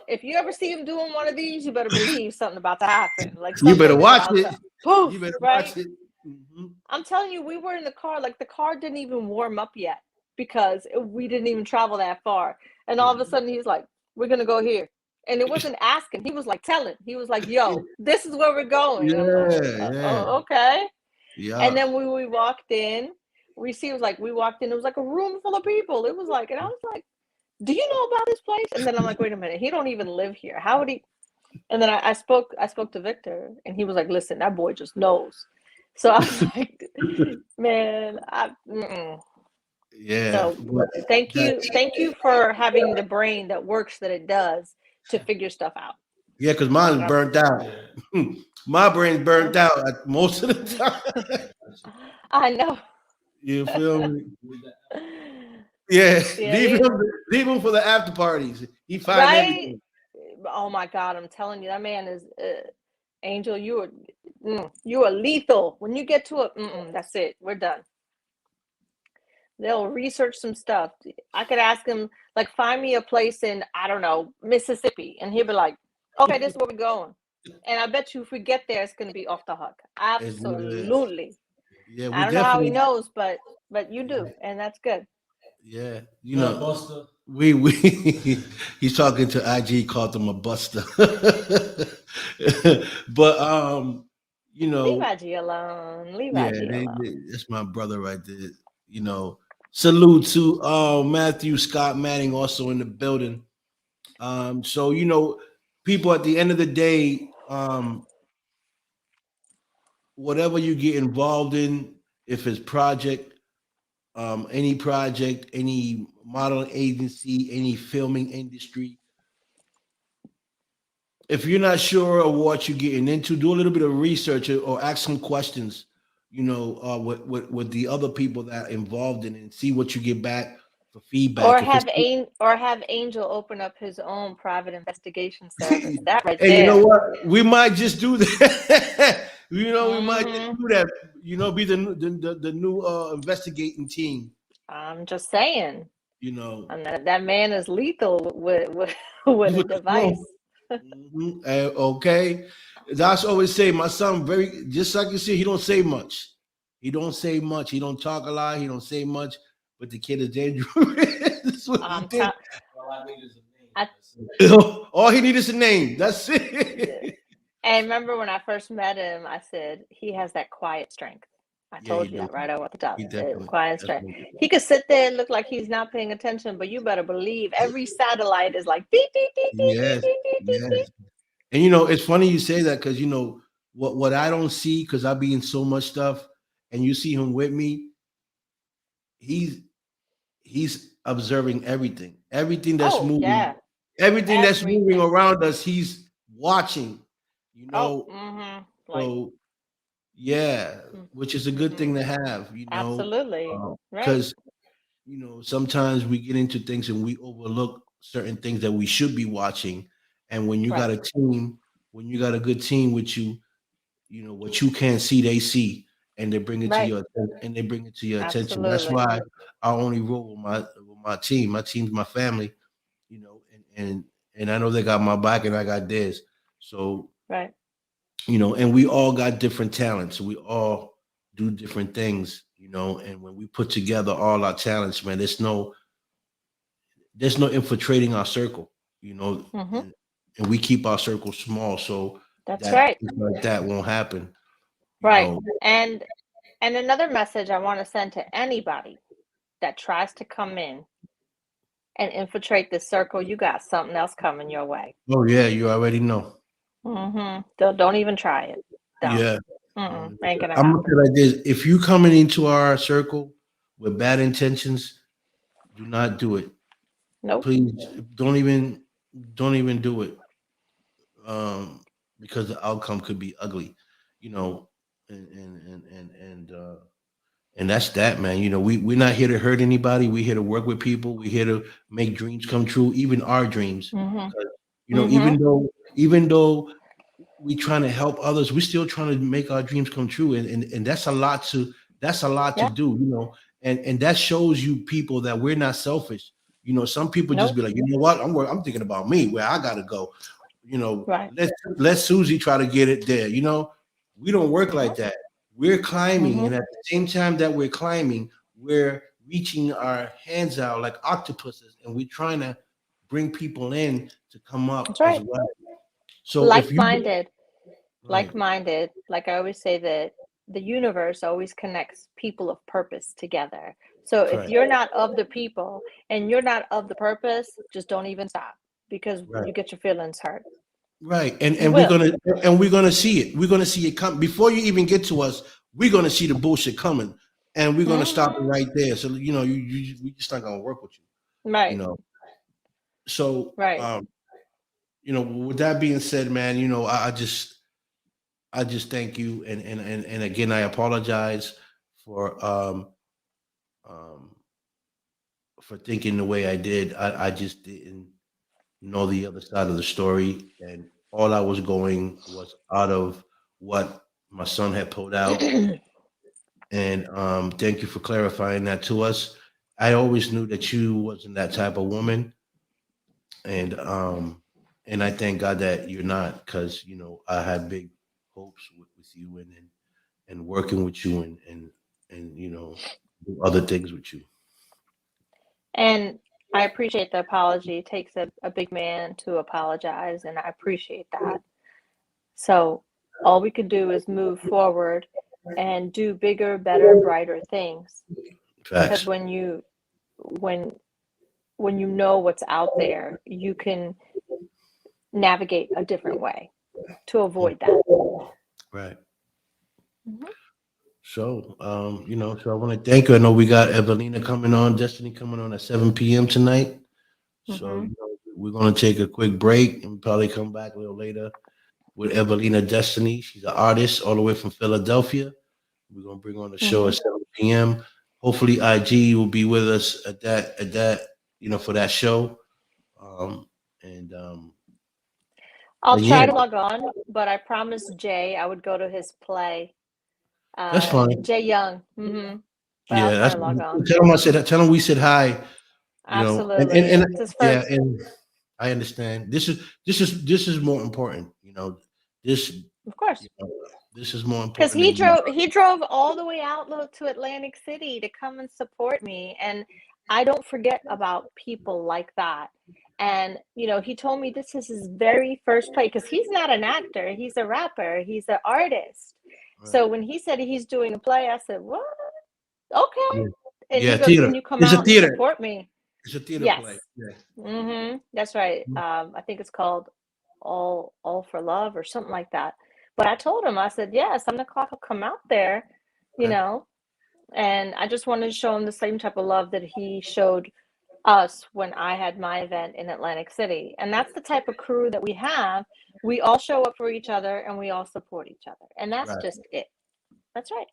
If you ever see him doing one of these, you better believe something about to happen. Like You better something is watch about it. to poof, You better right? watch it. Mhm. I'm telling you, we were in the car. Like the car didn't even warm up yet because we didn't even travel that far. And all of a sudden, he's like, "We're gonna go here," and it wasn't asking. He was like telling. He was like, "Yo, this is where we're going." And I'm like, Yeah, yeah. "Oh, okay." And Yeah. then when we walked in, we walked in. It was like a room full of people. It was like, and I was like, do you know about this place? And then I'm like, wait a minute, he don't even live here. How would he? And then I spoke to Victor, and he was like, listen, that boy just knows. So I was like, man, Yeah. so But thank that, you for having the brain that works that it does to figure stuff out. yeah, because mine's Uh, burnt out. My brain's burnt out most of the time. I know. You feel me? Yeah. Yeah, Leave him for the after parties. He find right. everything. Oh my God, I'm telling you, that man is Angel. You are lethal. When you get to it, that's it. We're done. They'll research some stuff. I could ask him, like, find me a place in, I don't know, Mississippi. And he'll be like, okay, this is where we're going. And I bet you if we get there, it's going to be off the hook. It's good. Absolutely. Yeah, I we don't know how he definitely. knows, but you do. And that's good. Yeah, Buster. we he's talking to IG, called him a buster. But Leave IG alone. Leave yeah, IG alone. that's my brother right there. Salute to Matthew Scott Manning also in the building. So people at the end of the day, whatever you get involved in, if it's any project, any modeling agency, any filming industry, if you're not sure of what you're getting into, do a little bit of research or ask some questions, with the other people that are involved in it and see what you get back for feedback. Or If it's have Angel open up his own private investigation service. That right Hey, you know there. what? We might just do that. We might just Mhm. do that. Be the new investigating team. I'm just saying. You know, And that man is lethal with with a with the device. phone. Okay, that's always say my son very just like you see. He don't say much. He don't say much. He don't talk a lot. He don't say much. But the kid is dangerous. That's what he did. All I need is a name. I- That's it. All he needs is a name. That's it. And remember when I first met him, I said he has that quiet strength. I Yeah, he told you do. that right over the top. He definitely. Quiet and straight. Definitely. He could sit there and look like he's not paying attention, but you better believe every satellite is like beep, beep, beep, beep, beep, Yes. beep, beep, beep, beep. Yes. And it's funny you say that because what I don't see because I be in so much stuff, and you see him with me. He's he's observing everything that's Oh, moving, yeah. everything that's moving Everything. around us. He's watching. You Oh, know, like, so yeah, which is a good thing to have. absolutely. Right. Because sometimes we get into things and we overlook certain things that we should be watching. And when you got Right. a team, when you got a good team with you, what you can't see, they see, and they bring it to Right. your and they bring it to your attention. That's Absolutely. why I only roll with my team. My team's my family, and I know they got my back and I got theirs. So Right. and we all got different talents. We all do different things, and when we put together all our talents, man, there's no infiltrating our circle, Hmm. and we keep our circle small so That's that right. things like that won't happen. You Right. know, And another message I want to send to anybody that tries to come in and infiltrate this circle, you got something else coming your way. oh yeah, you already know. Don't even try it. Don't. Yeah. Ain't gonna I'm gonna happen. say like this: if you coming into our circle with bad intentions, do not do it. Nope. Please don't even do it. Um, because the outcome could be ugly, and that's that, man. We're not here to hurt anybody. We're here to work with people. We're here to make dreams come true, even our dreams. Hmm. 'Cause, Hmm. even though we trying to help others, we're still trying to make our dreams come true, and that's a lot to Yeah. do, and that shows you people that we're not selfish. Some people just Nope. be like, you know what, I'm thinking about me, where I gotta go. Right. Let Susie try to get it there. We don't work Hmm. like that. We're climbing, Hmm. and at the same time that we're climbing, we're reaching our hands out like octopuses, and we're trying to bring people in to come up That's as right. well. So if you Like-minded. right, Like-minded. Like I always say that the universe always connects people of purpose together. So if right, you're not of the people and you're not of the purpose, just don't even stop because right. you get your feelings hurt. Right, and You and we're will. gonna and we're gonna see it. We're gonna see it come before you even get to us. We're gonna see the bullshit coming, and we're gonna stop it Hmm. right there. So we just not gonna work with you. You Right. know. So Right. with that being said, man, I just thank you, and again, I apologize for um for thinking the way I did. I just didn't know the other side of the story, and all I was going was out of what my son had pulled out. And thank you for clarifying that to us. I always knew that you wasn't that type of woman, and I thank God that you're not, because I had big hopes with you, and working with you, and do other things with you. And I appreciate the apology. It takes a big man to apologize, and I appreciate that. So all we can do is move forward and do bigger, better, brighter things. Because Facts. when when you know what's out there, you can navigate a different way to avoid that. Right. Mhm. So, so I want to thank you. I know we got Evelina coming on, Destiny coming on at 7 p.m. tonight. So, Mhm. we're going to take a quick break and probably come back a little later with Evelina Destiny. She's an artist all the way from Philadelphia. We're going to bring on the show at Mhm. 7 p.m. Hopefully, IG will be with us for that show. And I'll then, yeah, try to log on, but I promised Jay I would go to his play. that's fine. Jay Young. But I'll Yeah, try that's to log on. tell him we said hi. And Absolutely. It's his yeah, first. and I understand. This is more important. This Of course. this is more Because important he than you. drove all the way out to Atlantic City to come and support me. And I don't forget about people like that. And he told me this is his very first play because he's not an actor, he's a rapper, he's an artist. So when he said he's doing a play, I said, "What? Okay." Yeah. And Yeah, he goes, theater. "Can you come It's a out and theater. support me?" It's a theater Yes. play. Yeah. That's right. Mhm. I think it's called All for Love or something like that. But I told him, I said, "Yeah, 7 o'clock. I'll come out there, you Okay. know." And I just wanted to show him the same type of love that he showed us when I had my event in Atlantic City. And that's the type of crew that we have. We all show up for each other and we all support each other. And that's Right. just it. That's right.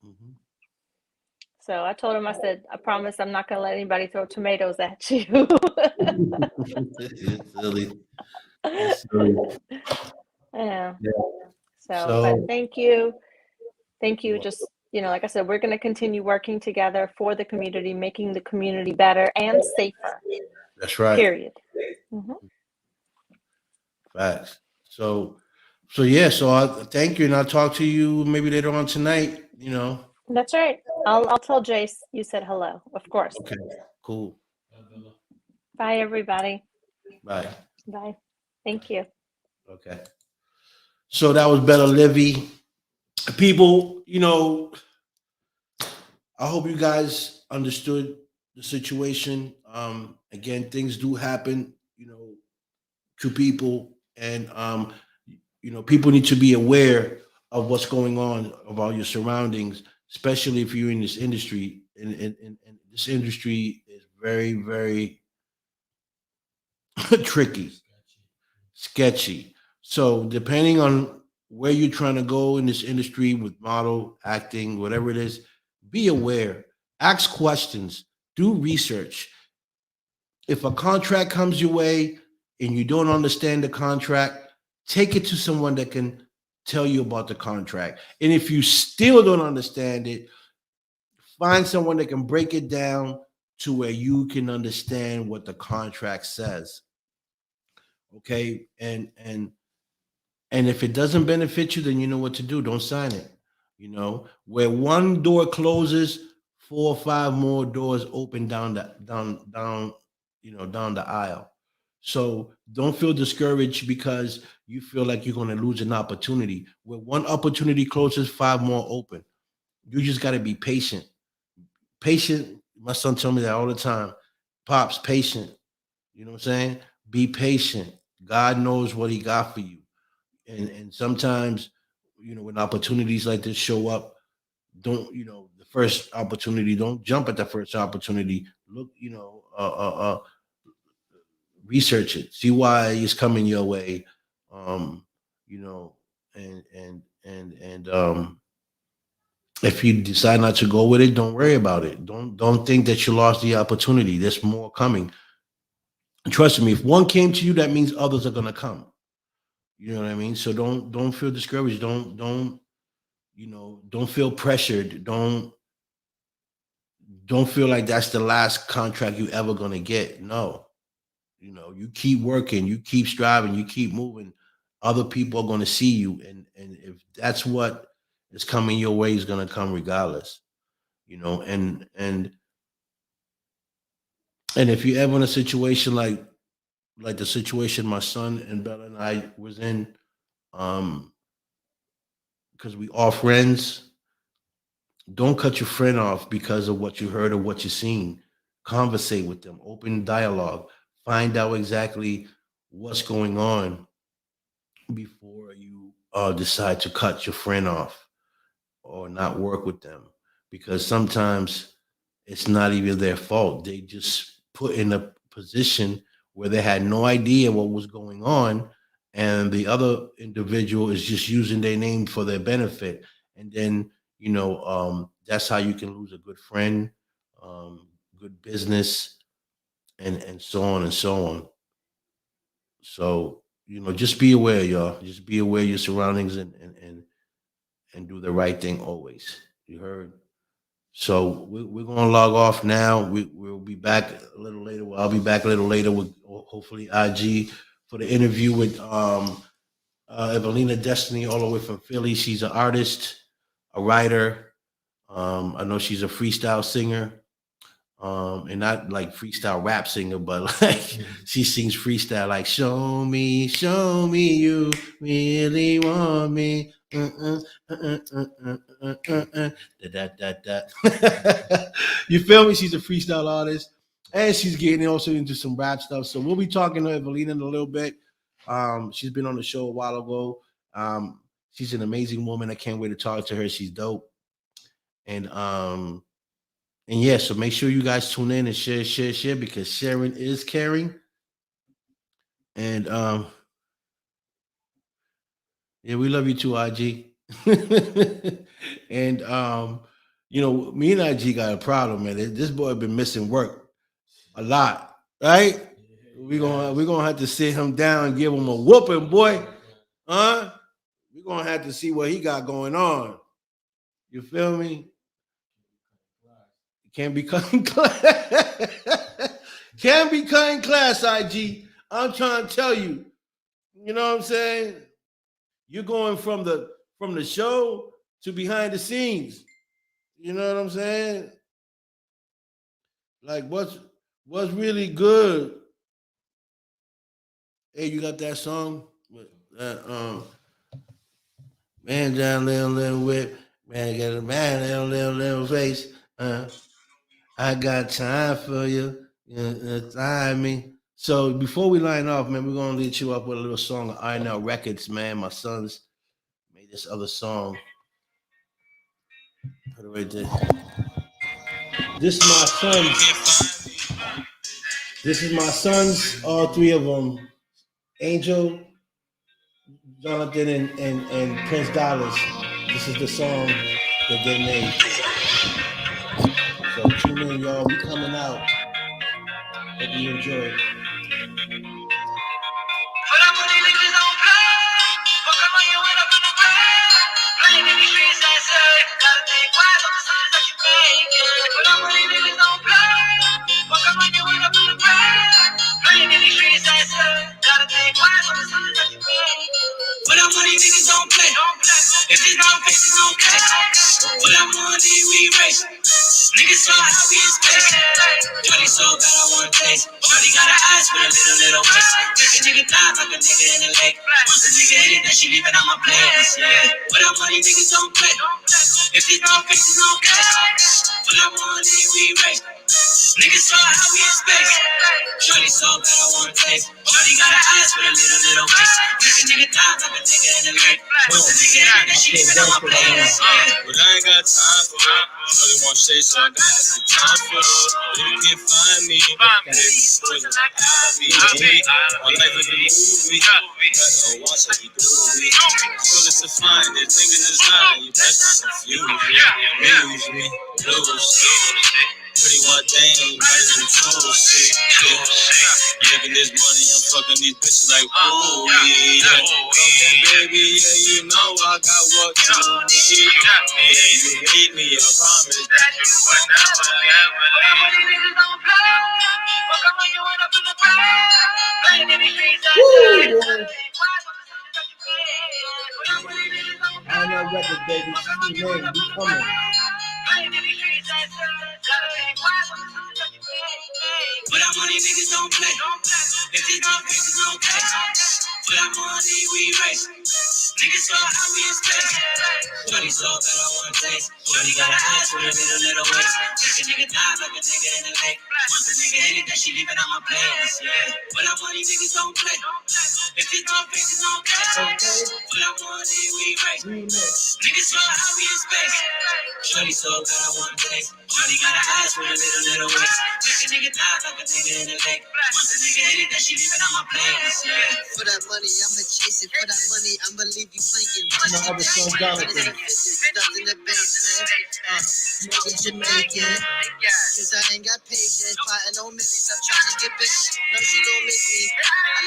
Mhm. So I told him, I said, "I promise I'm not going to let anybody throw tomatoes at you." It's silly. It's silly. Yeah. Yeah. So, but So thank you. Thank you. well, Just, like I said, we're going to continue working together for the community, making the community better and safer, that's right. period. Mhm. Facts. So yeah, so I thank you and I'll talk to you maybe later on tonight, you know. That's right. I'll tell Jace you said hello, of course. Okay, cool. Bye, everybody. Bye. Bye. Thank you. Okay. So that was Bella Livy. People, I hope you guys understood the situation. Again, things do happen, to people, and people need to be aware of what's going on about your surroundings, especially if you're in this industry. And this industry is very, very tricky, sketchy. So depending on where you're trying to go in this industry with model, acting, whatever it is, be aware, ask questions, do research. If a contract comes your way and you don't understand the contract, take it to someone that can tell you about the contract. And if you still don't understand it, find someone that can break it down to where you can understand what the contract says. Okay? And if it doesn't benefit you, then you know what to do. Don't sign it. Where one door closes, 4 or 5 more doors open down the aisle. So don't feel discouraged because you feel like you're going to lose an opportunity. Where one opportunity closes, 5 more open. You just got to be patient. Patient. My son told me that all the time. Pops, patient. You know what I'm saying? Be patient. God knows what He got for you. And sometimes, when opportunities like this show up, don't the first opportunity, don't jump at the first opportunity. Look, research it, see why it's coming your way. um you know and if you decide not to go with it, don't worry about it. Don't think that you lost the opportunity. There's more coming. Trust me, if one came to you, that means others are going to come. You know what I mean? So don't feel discouraged. Don't feel pressured. Don't feel like that's the last contract you ever going to get. No. You keep working, you keep striving, you keep moving. Other people are going to see you, and if that's what is coming your way, is going to come regardless. And if you're ever in a situation like the situation my son and Bella and I was in, um, because we are friends, don't cut your friend off because of what you heard or what you seen. Conversate with them, open dialogue, find out exactly what's going on before you decide to cut your friend off or not work with them, because sometimes it's not even their fault. They just put in a position where they had no idea what was going on, and the other individual is just using their name for their benefit. And then that's how you can lose a good friend, good business, and so on and so on. So just be aware, y'all. Just be aware of your surroundings, and do the right thing always. You heard? So we're gonna log off now. We'll be back a little later. Well, I'll be back a little later with hopefully IG for the interview with Evelina Destiny, all the way from Philly. She's an artist, a writer. I know she's a freestyle singer. And not like freestyle rap singer, but like she sings freestyle like show me you really want me. You feel me? She's a freestyle artist, and she's getting also into some rap stuff. So we'll be talking to Evelina in a little bit. She's been on the show a while ago. She's an amazing woman. I can't wait to talk to her. She's dope. And yeah, so make sure you guys tune in and share because sharing is caring. And yeah, we love you too, IG. And you know, me and IG got a problem, man. This boy been missing work a lot, right? We're gonna have to sit him down and give him a whooping, boy. Huh? We're gonna have to see what he got going on. You feel me? Can't be cutting class. Can't be cutting class, IG. I'm trying to tell you. You know what I'm saying? You're going from the show to behind the scenes. You know what I'm saying? Like what's really good? Hey, you got that song? Man down little whip, man got a man little face. I got time for you. Time me. So before we line off, man, we're gonna lead you up with a little song of Iron Out Records, man. My sons made this other song. Put it right there. This is my sons. This is my sons, all three of them. Angel, Jonathan, and Prince Dollars. This is the song that they made. So tune in, y'all. We coming out. Hope you enjoy it. But I'm money niggas don't play. If it's no face, it's no cash. But I'm on D, we race. Niggas saw how we in space. Shorty so bad, I want taste. Shorty got her eyes with a little waist. Make a nigga die like a nigga in the lake. Once a nigga hit it, then she leaving on my place. Yeah. But I'm money niggas don't play. If it's no face, it's no cash. But I'm on D, we race. Niggas saw how we in space. Shorty so bad, I want taste. Shorty got her eyes with a little waist. Make a nigga die like a nigga in the lake. Once a nigga hit it, then she leaving on my place. Yeah. But I ain't got time for it. Shorty want shit, so I got some time for it. You can find me. Poison like Ivy. My life is a movie. Better watch how we do it. Bullets to find it. Niggas is lying. You best not confuse me. Lose me. Pretty one thing, better than the total shit. Making this money, I'm fucking these bitches like, ooh, yeah. Baby, yeah, you know I got what you need. Yeah, you need me, I promise that you would never ever leave. Niggas don't play. Fuck up when you end up in the grave. Playing in the streets, Iron Out Records, baby. See you later. Be coming. But I'm money niggas don't play. If it's no face, it's no cash. But I'm money, we race. Niggas saw how we in space. Shorty so bad, I want taste. Shorty got her eyes with a little waist. Make a nigga die like a nigga in the lake. Once a nigga hit it, then she leaving on my place. Yeah. But I'm money niggas don't play. If it's no face, it's no cash. But I'm money, we race. Niggas saw how we in space. Shorty so bad, I want taste. Shorty got her eyes with a little waist. Make a nigga die like a nigga in the lake. Once a nigga hit it, then she leaving on my place. Yeah. For that money, I'ma chase it. For that money, I'ma leave you thinking. My other son, Jonathan. Stuck in the basement. Smoking Jamaican. Cause I ain't got patience. Plotting on millions, I'm trying to get bitches. No, she gon' miss me. I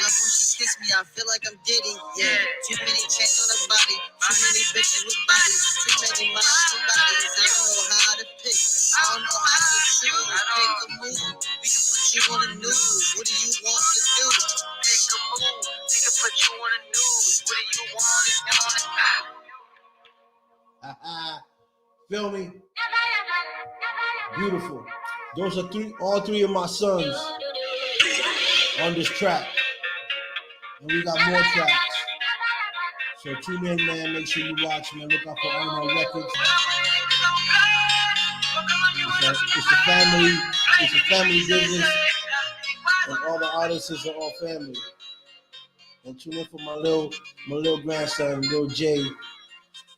love when she kiss me. I feel like I'm Diddy. Yeah. Too many chains on her body. Too many bitches with bodies. Too many minds with bodies. I don't know how to pick. I don't know how to choose. Pick a move. We can put you on the news. What do you want to do? Pick a move. We can put you on the news. What do you want to do? Feel me? Beautiful. Those are all three of my sons on this track. And we got more tracks. So tune in, man. Make sure you watch, man. Look out for Unknown Records. It's a family. It's a family business. And all the artists are all family. And tune in for my little grandson, Lil Jay.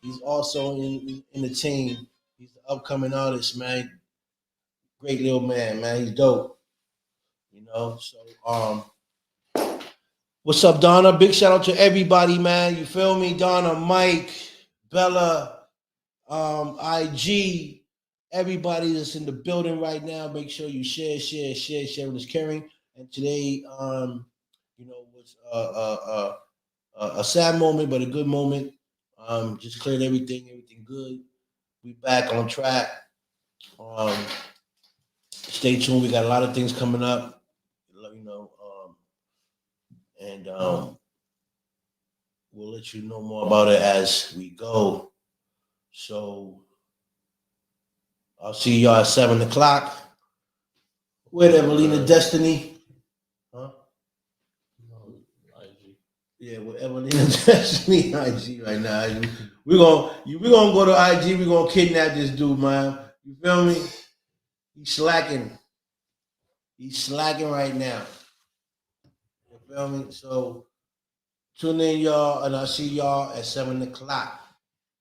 He's also in the team. He's the upcoming artist, man. Great little man, man. He's dope. You know, so what's up, Donna? Big shout out to everybody, man. You feel me? Donna, Mike, Bella, IG, everybody that's in the building right now. Make sure you share. Sharing is caring. And today, you know, was a sad moment, but a good moment. Just cleared everything good. We back on track. Stay tuned. We got a lot of things coming up. You know, and we'll let you know more about it as we go. So I'll see y'all at 7 o'clock. With Evelina Destiny. Huh? IG. Yeah, with Evelina Destiny IG right now. We're gonna go to IG, we're gonna kidnap this dude, man. You feel me? He's slacking. He's slacking right now. You feel me? So tune in, y'all, and I'll see y'all at 7 o'clock.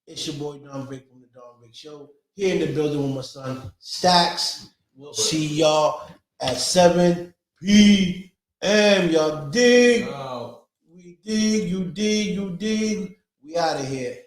It's your boy Don Vic from the Don Vic Show. Here in the building with my son Stacks. We'll see y'all at 7 p.m. Y'all dig? Wow. We dig, you dig, you dig. We out of here.